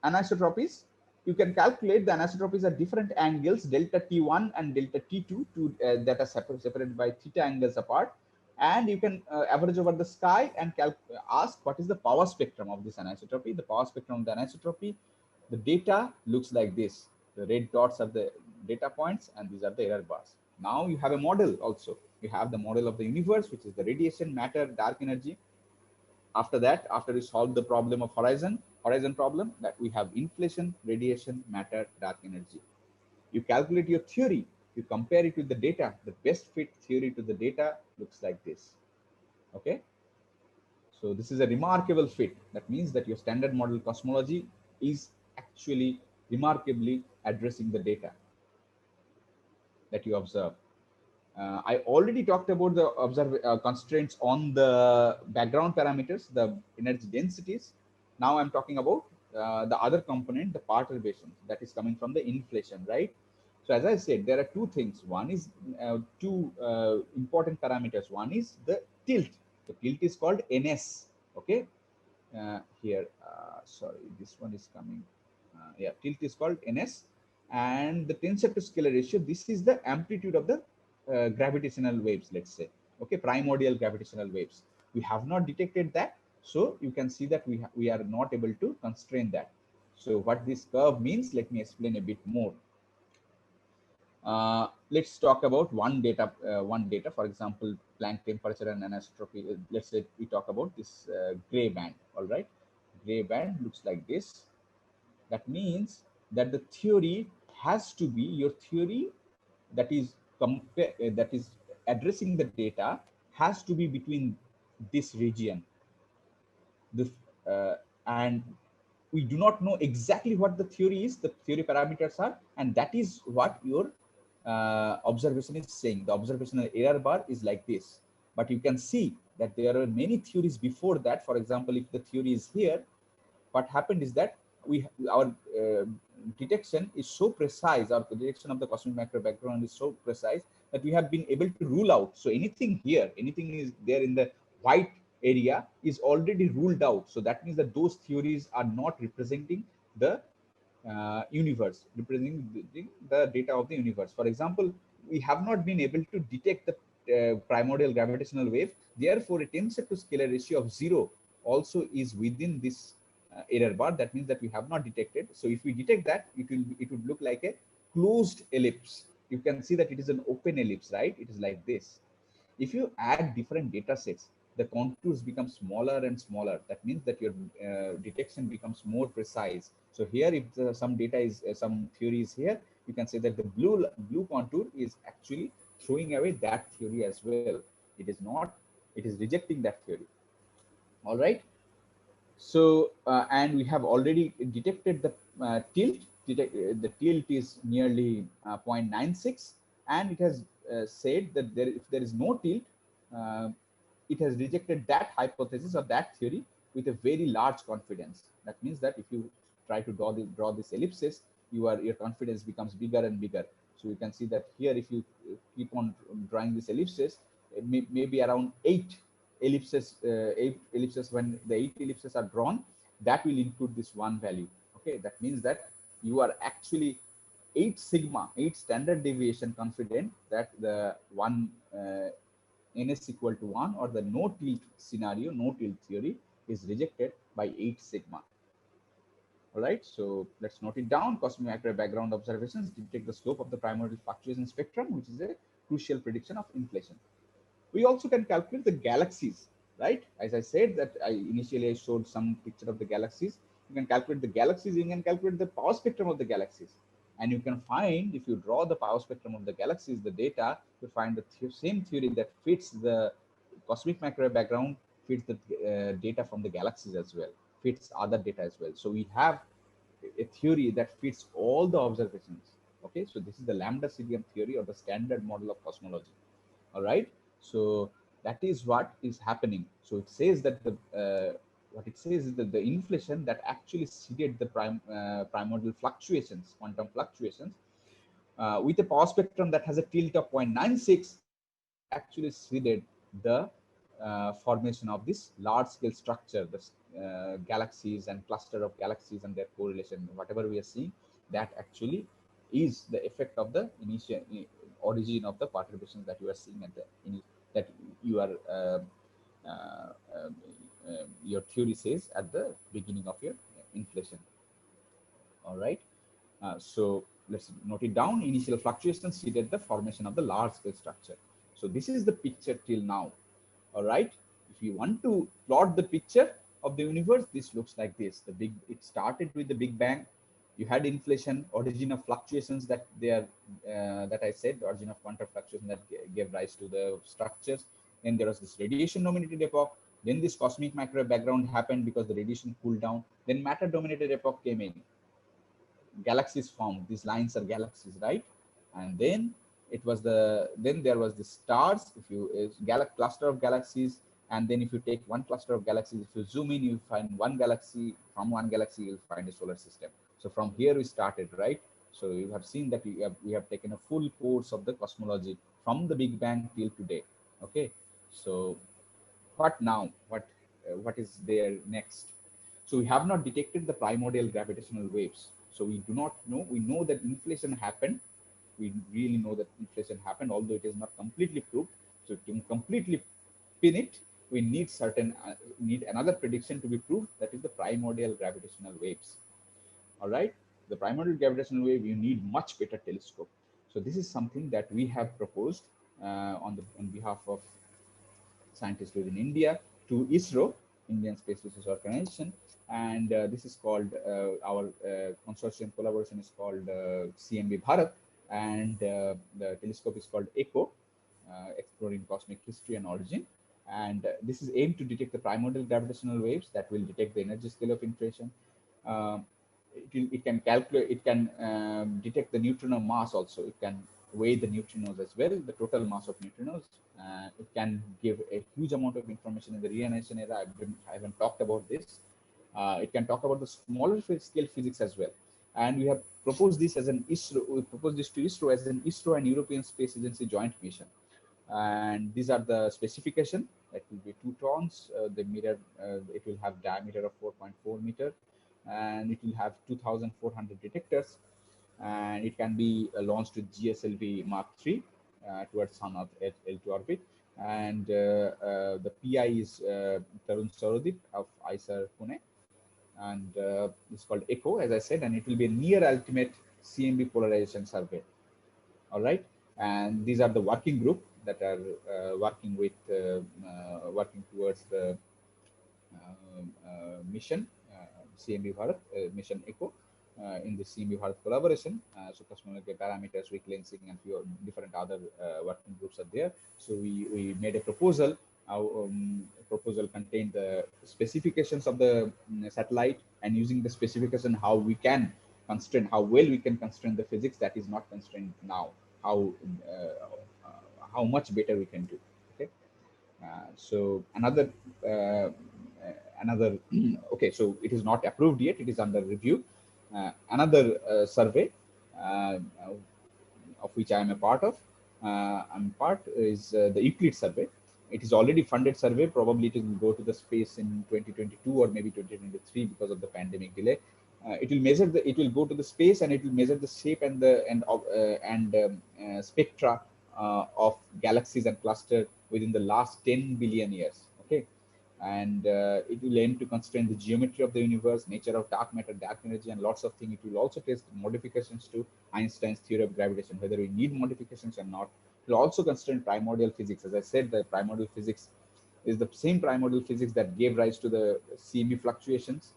anisotropies. You can calculate the anisotropies at different angles, delta T1 and delta T2, that are separated by theta angles apart. And you can average over the sky and ask what is the power spectrum of this anisotropy. The power spectrum of the anisotropy, the data looks like this. The red dots are the data points, and these are the error bars. Now you have a model also. You have the model of the universe, which is the radiation, matter, dark energy. After that, after you solve the problem of horizon problem, that we have inflation, radiation, matter, dark energy. You calculate your theory, you compare it with the data. The best fit theory to the data looks like this. Okay. So this is a remarkable fit. That means that your standard model cosmology is actually remarkably addressing the data that you observe. I already talked about the constraints on the background parameters, the energy densities. Now I'm talking about the other component, the perturbation that is coming from the inflation, right? So as I said, there are two things. One is two important parameters. One is the tilt. The tilt is called NS. Okay, here, sorry, this one is coming. Yeah, tilt is called NS, and the tensor to scalar ratio. This is the amplitude of the gravitational waves, let's say. Okay, primordial gravitational waves. We have not detected that, so you can see that we are not able to constrain that. So what this curve means, let me explain a bit more. Let's talk about one data. For example, Planck temperature and anisotropy. Let's say we talk about this gray band. All right, gray band looks like this. That means that the theory has to be your theory that is that is addressing the data has to be between this region. This and we do not know exactly what the theory is, the theory parameters are, and that is what your observation is saying. The observational error bar is like this, but you can see that there are many theories before that. For example, if the theory is here, what happened is that our detection is so precise, our detection of the cosmic macro background is so precise that we have been able to rule out. So anything here, anything is there in the white area is already ruled out. So that means that those theories are not representing the universe, representing the data of the universe. For example, we have not been able to detect the primordial gravitational wave. Therefore, a tensor to scalar ratio of 0 also is within this error bar. That means that we have not detected. So if we detect that, it would look like a closed ellipse. You can see that it is an open ellipse, right? It is like this. If you add different data sets, the contours become smaller and smaller. That means that your detection becomes more precise. So here, if some data is some theory is here, you can say that the blue contour is actually throwing away that theory as well. It is not. It is rejecting that theory. All right. So and we have already detected the tilt. The tilt is nearly 0.96, and it has said that if there is no tilt, uh, it has rejected that hypothesis or that theory with a very large confidence. That means that if you try to draw this ellipses, your confidence becomes bigger and bigger. So you can see that here, if you keep on drawing these ellipses, maybe around 8 ellipses, when the 8 ellipses are drawn, that will include this one value. Okay, that means that you are actually 8 sigma, 8 standard deviation confident that the one ns equal to 1 or the no tilt scenario, no tilt theory is rejected by 8 sigma. All right, so let's note it down. Cosmic microwave background observations detect the slope of the primordial fluctuation spectrum, which is a crucial prediction of inflation. We also can calculate the galaxies, right? As I said that I showed some picture of the galaxies. You can calculate the galaxies, you can calculate the power spectrum of the galaxies. And you can find, if you draw the power spectrum of the galaxies, the data, you find the same theory that fits the cosmic microwave background, fits the data from the galaxies as well, fits other data as well. So we have a theory that fits all the observations. Okay, so this is the lambda CDM theory, or the standard model of cosmology. All right, so that is what is happening. So it says that the what it says is that the inflation that actually seeded the primordial fluctuations, quantum fluctuations, with a power spectrum that has a tilt of 0.96, actually seeded the formation of this large scale structure, the galaxies and cluster of galaxies and their correlation. Whatever we are seeing, that actually is the effect of the initial origin of the perturbations that you are seeing at the that you are your theory says at the beginning of your inflation. All right. So let's note it down. Initial fluctuations seeded the formation of the large scale structure. So this is the picture till now. All right. If you want to plot the picture of the universe, this looks like this. It started with the Big Bang. You had inflation, origin of fluctuations that that I said, origin of quantum fluctuation that gave rise to the structures. Then there was this radiation dominated epoch. Then this cosmic microwave background happened because the radiation cooled down. Then matter dominated epoch came in. Galaxies formed. These lines are galaxies, right? And then then there was the stars. If you cluster of galaxies, and then if you take one cluster of galaxies, if you zoom in, you find one galaxy. From one galaxy, you'll find a solar system. So from here we started, right? So you have seen that we have taken a full course of the cosmology from the Big Bang till today. Okay, so what now? What is there next? So we have not detected the primordial gravitational waves. So we do not know. We know that inflation happened. We really know that inflation happened, although it is not completely proved. So to completely pin it, we need another prediction to be proved. That is the primordial gravitational waves. All right. The primordial gravitational wave, you need much better telescope. So this is something that we have proposed on behalf of scientists within India to ISRO, Indian Space Research Organization, and this is called our consortium collaboration is called CMB Bharat, and the telescope is called ECHO, Exploring Cosmic History and Origin. And this is aimed to detect the primordial gravitational waves that will detect the energy scale of inflation. Um, it can calculate, it can detect the neutrino mass also. It can weigh the neutrinos as well, the total mass of neutrinos. It can give a huge amount of information in the reionization era. I haven't talked about this. It can talk about the smaller scale physics as well. And we have proposed this as an ISRO. We proposed this to ISRO as an ISRO and European Space Agency joint mission. And these are the specification. It will be 2 tons. The mirror, it will have diameter of 4.4 meter, and it will have 2,400 detectors, and it can be launched with GSLV Mark III towards Sun L2 orbit. And the PI is Tarun Sarodip of ISAR Pune, and it's called ECHO, as I said, and it will be a near ultimate CMB polarization survey. All right, and these are the working group that are working towards the mission CMB Bharat, mission ECHO, in the CMB Bharat collaboration. So cosmological parameters, weak lensing, and few different other working groups are there. So we made a proposal. Our proposal contained the specifications of the satellite, and using the specification how well we can constrain the physics that is not constrained now, how much better we can do. Okay, so another okay, so it is not approved yet, it is under review. Another survey uh, of which I am a part of. I'm part is the Euclid survey. It is already funded survey. Probably it will go to the space in 2022 or maybe 2023 because of the pandemic delay. It will go to the space, and it will measure the shape and spectra of galaxies and clusters within the last 10 billion years. Okay, and it will aim to constrain the geometry of the universe, nature of dark matter, dark energy, and lots of things. It will also test modifications to Einstein's theory of gravitation, whether we need modifications or not. It will also constrain primordial physics. As I said, the primordial physics is the same primordial physics that gave rise to the CMB fluctuations.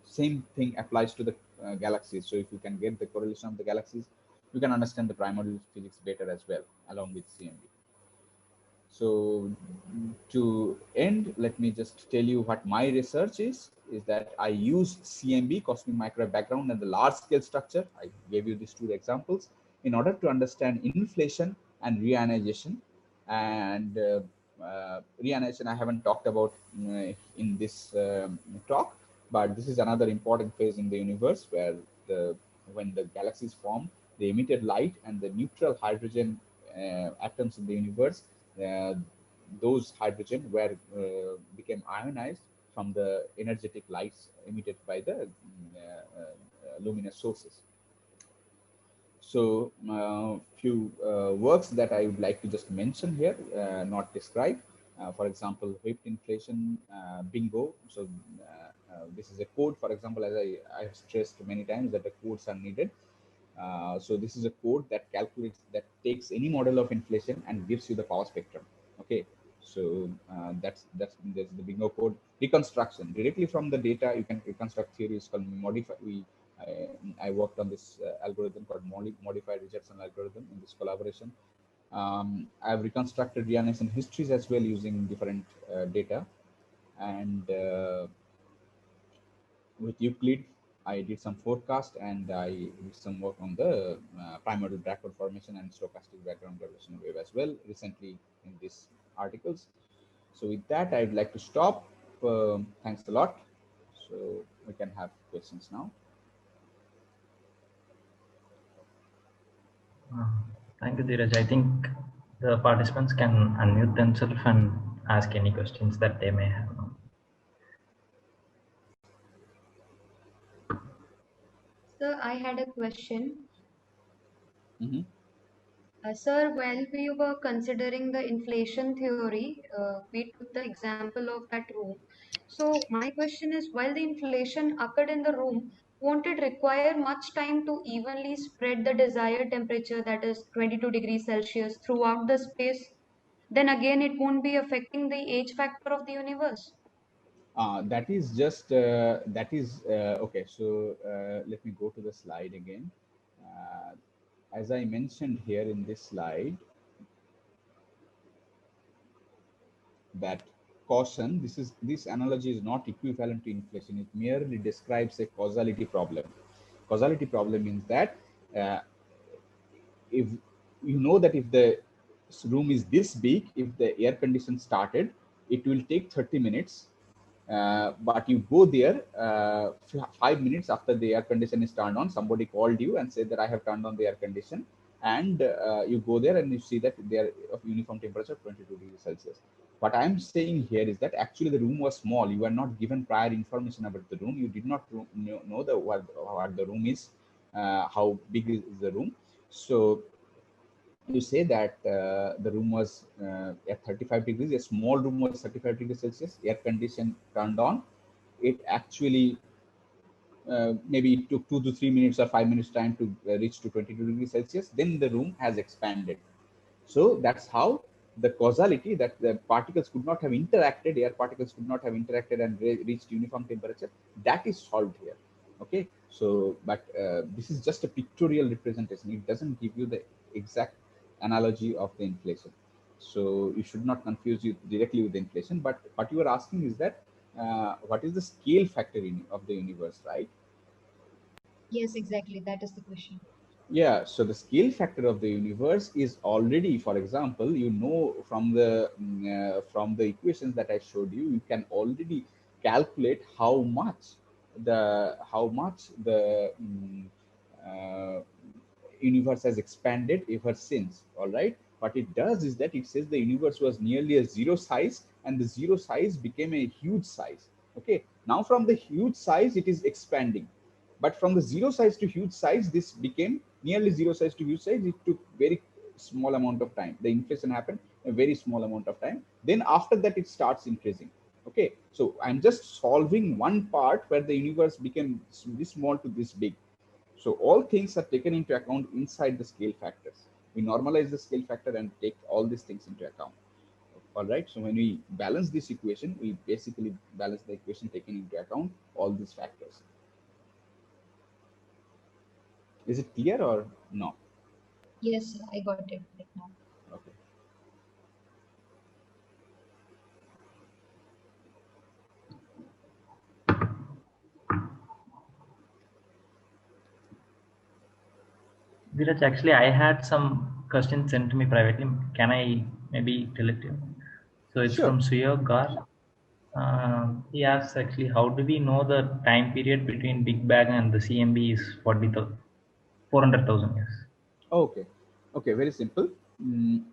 Same thing applies to the galaxies. So if you can get the correlation of the galaxies, you can understand the primordial physics better as well, along with CMB. So to end, let me just tell you what my research is that I use CMB, cosmic microwave background, and the large scale structure. I gave you these 2 examples in order to understand inflation and reionization. And reionization I haven't talked about in this talk, but this is another important phase in the universe where when the galaxies form, they emitted light, and the neutral hydrogen atoms in the universe, uh, those hydrogen became ionized from the energetic lights emitted by the luminous sources. So few works that I would like to just mention here, not describe. For example, whipped inflation, bingo. So this is a code. For example, as I have stressed many times that the codes are needed. So this is a code that calculates, that takes any model of inflation and gives you the power spectrum. Okay, so that's the bingo code. Reconstruction directly from the data, you can reconstruct theories called modify. I worked on this algorithm called modified Richardson algorithm in this collaboration. I've reconstructed realization histories as well using different data, and with Euclid, I did some forecast, and I did some work on the primordial backward formation and stochastic background gravitational wave as well recently in these articles. So with that, I'd like to stop. Thanks a lot. So we can have questions now. Thank you, Dheeraj. I think the participants can unmute themselves and ask any questions that they may have. Sir, I had a question. Mm-hmm. Sir, while we were considering the inflation theory, we took the example of that room. So my question is, while the inflation occurred in the room, won't it require much time to evenly spread the desired temperature, that is 22 degrees Celsius, throughout the space? Then again, it won't be affecting the age factor of the universe. That is just okay. So let me go to the slide again. As I mentioned here in this slide, that caution, this analogy is not equivalent to inflation. It merely describes a causality problem. Causality problem means that uh, if you know that if the room is this big, if the air condition started, it will take 30 minutes. But you go there 5 minutes after the air condition is turned on. Somebody called you and said that I have turned on the air condition, and you go there and you see that they are of uniform temperature 22 degrees Celsius. What I'm saying here is that actually the room was small. You were not given prior information about the room. You did not know what the room is, how big is the room. So you say that the room was at 35 degrees, a small room was 35 degrees Celsius, air condition turned on. It actually maybe it took 2 to 3 minutes or 5 minutes time to reach to 22 degrees Celsius. Then the room has expanded. So that's how the causality, that the particles could not have interacted, air particles could not have interacted and reached uniform temperature, that is solved here. Okay, so but this is just a pictorial representation. It doesn't give you the exact analogy of the inflation. So you should not confuse you directly with the inflation. But what you are asking is that what is the scale factor of the universe, right? Yes, exactly. That is the question. Yeah, so the scale factor of the universe is already, for example, you know, from the equations that I showed you, you can already calculate how much the uh, universe has expanded ever since. All right, what it does is that it says the universe was nearly a zero size, and the zero size became a huge size. Okay, now from the huge size it is expanding, but from the zero size to huge size, this became nearly zero size to huge size. It took very small amount of time. The inflation happened a very small amount of time. Then after that, it starts increasing. Okay, so I'm just solving one part where the universe became this small to this big. So all things are taken into account inside the scale factors. We normalize the scale factor and take all these things into account. All right. So when we balance this equation, we basically balance the equation taking into account all these factors. Is it clear or no? Yes, sir, I got it right now. Okay. Dheeraj, actually, I had some questions sent to me privately. Can I maybe tell it to you? So it's Sure. from Suyog Gar. He asks actually, how do we know the time period between Big Bang and the CMB is 400,000 years? Okay. Okay. Very simple. Mm,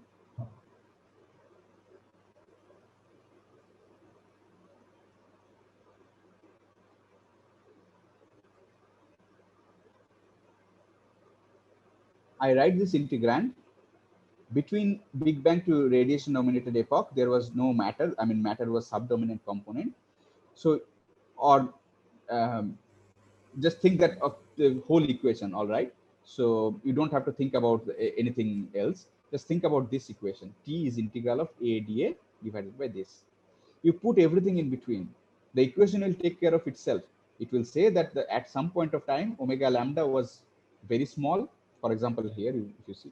I write this integrand. Between Big Bang to radiation dominated epoch, there was no matter. I mean, matter was subdominant component. So, or just think that of the whole equation. All right. So you don't have to think about anything else. Just think about this equation. T is integral of A dA divided by this. You put everything in between. The equation will take care of itself. It will say that at some point of time, omega lambda was very small. For example, here, if you see,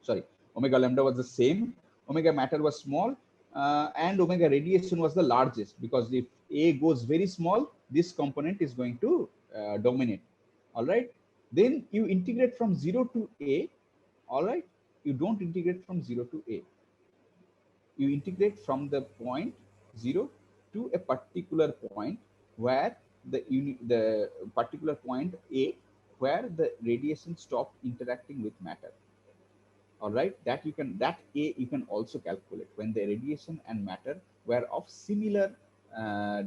sorry, omega lambda was the same, omega matter was small, and omega radiation was the largest, because if A goes very small, this component is going to dominate. All right. Then you integrate from 0 to A. All right. You don't integrate from 0 to A. You integrate from the point 0 to a particular point where the particular point A, where the radiation stopped interacting with matter. All right, that A you can also calculate when the radiation and matter were of similar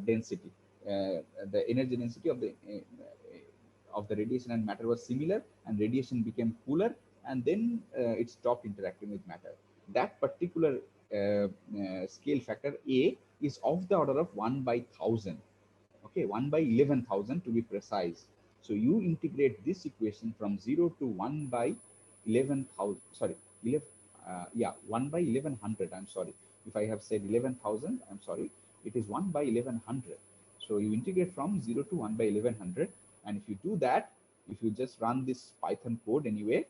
density. The energy density of the radiation and matter was similar, and radiation became cooler, and then it stopped interacting with matter. That particular scale factor A is of the order of 1 by 1000. Okay, 1 by 11,000 to be precise. So you integrate this equation from 0 to 1 by 11,000, sorry, 1 by 1100. I'm sorry. If I have said 11,000, I'm sorry. It is 1 by 1100. So you integrate from 0 to 1 by 1100. And if you do that, if you just run this Python code anyway,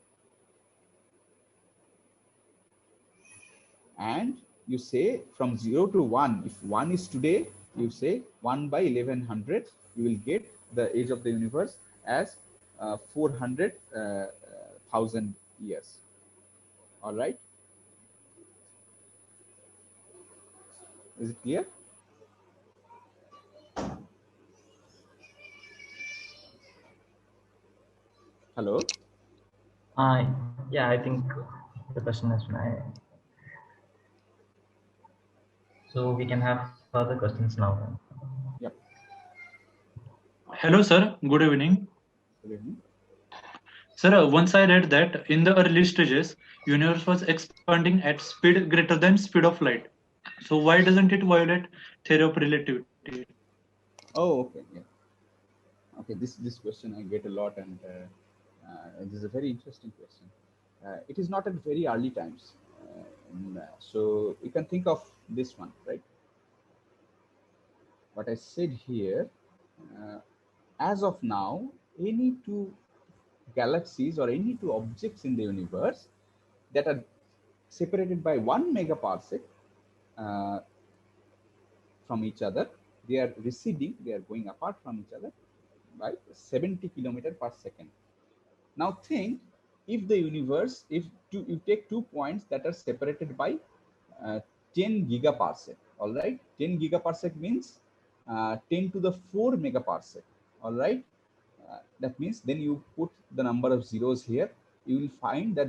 and you say from 0 to 1, if 1 is today, you say 1 by 1100, you will get the age of the universe as 400,000 years. All right. Is it clear? Hello? Yeah, I think the question has been. So we can have further questions now. Yep. Hello, sir. Good evening. Good evening. Sir, once I read that in the early stages, universe was expanding at speed greater than speed of light. So why doesn't it violate theory of relativity? Oh, okay. Yeah. Okay. This question I get a lot, and this is a very interesting question. It is not at very early times, so you can think of this one, right? What I said here, as of now, any two galaxies or any two objects in the universe that are separated by 1 megaparsec from each other, they are receding, they are going apart from each other by 70 kilometers per second. Now think, if the universe, if you take 2 points that are separated by 10 gigaparsec, all right, 10 gigaparsec means 10 to the 4 megaparsec, all right. That means then you put the number of zeros here, you will find that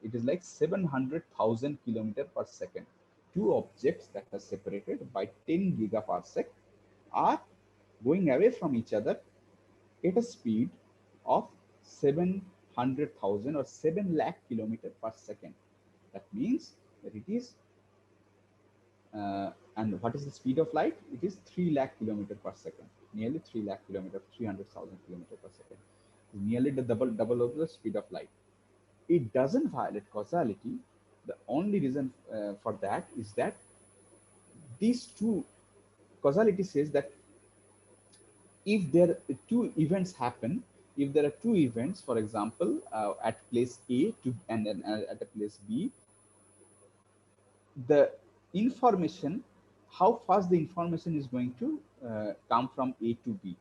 it is like 700,000 kilometers per second. Two objects that are separated by 10 gigaparsec are going away from each other at a speed of 700,000 or 7 lakh kilometers per second. That means that it is, and what is the speed of light? It is 3 lakh kilometers per second, nearly 3 lakh kilometers, 300,000 kilometers per second, nearly the double of the speed of light. It doesn't violate causality. The only reason for that is that these two, causality says that if there are two events happen, if there are two events, for example, at place A and then at a place B, the information, how fast the information is going to come from A to B.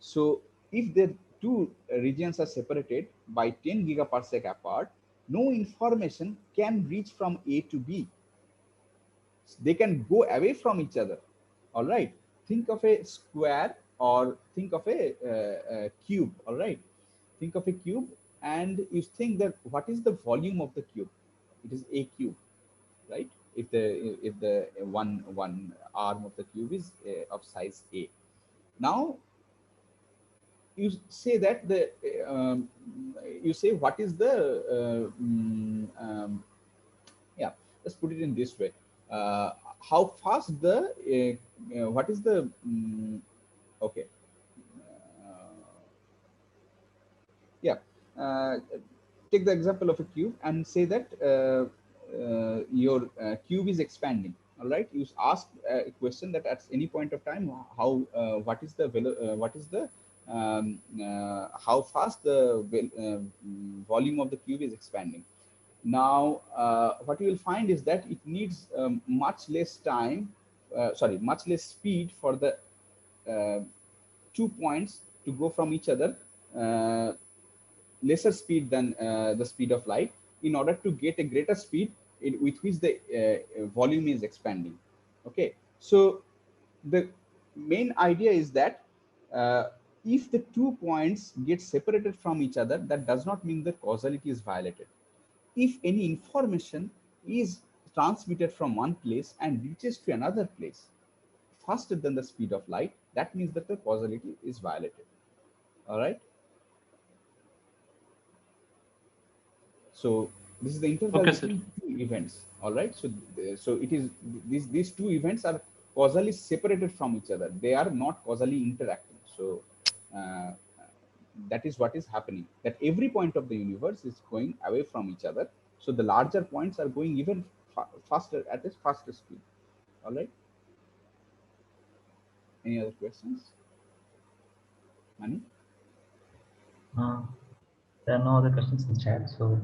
So if the two regions are separated by 10 gigaparsec apart, no information can reach from A to B. They can go away from each other. All right. Think of a square, or think of a cube. All right. Think of a cube, and you think that what is the volume of the cube? It is a cube, right? If the one arm of the cube is of size A. Now you say that you say what is the yeah, let's put it in this way. How fast the what is the okay, yeah, take the example of a cube and say that your cube is expanding. All right, you ask a question that at any point of time, what is the how fast the volume of the cube is expanding. Now, what you will find is that it needs much less time, much less speed for the 2 points to go from each other, lesser speed than the speed of light, in order to get a greater speed with which the volume is expanding. Okay, so the main idea is that if the 2 points get separated from each other, that does not mean that causality is violated. If any information is transmitted from one place and reaches to another place faster than the speed of light, that means that the causality is violated. All right. So this is the interval between two events. All right. So it is these two events are causally separated from each other. They are not causally interacting. So that is what is happening. That every point of the universe is going away from each other. So the larger points are going even faster at a faster speed. All right. Any other questions? Mani? There are no other questions in chat, so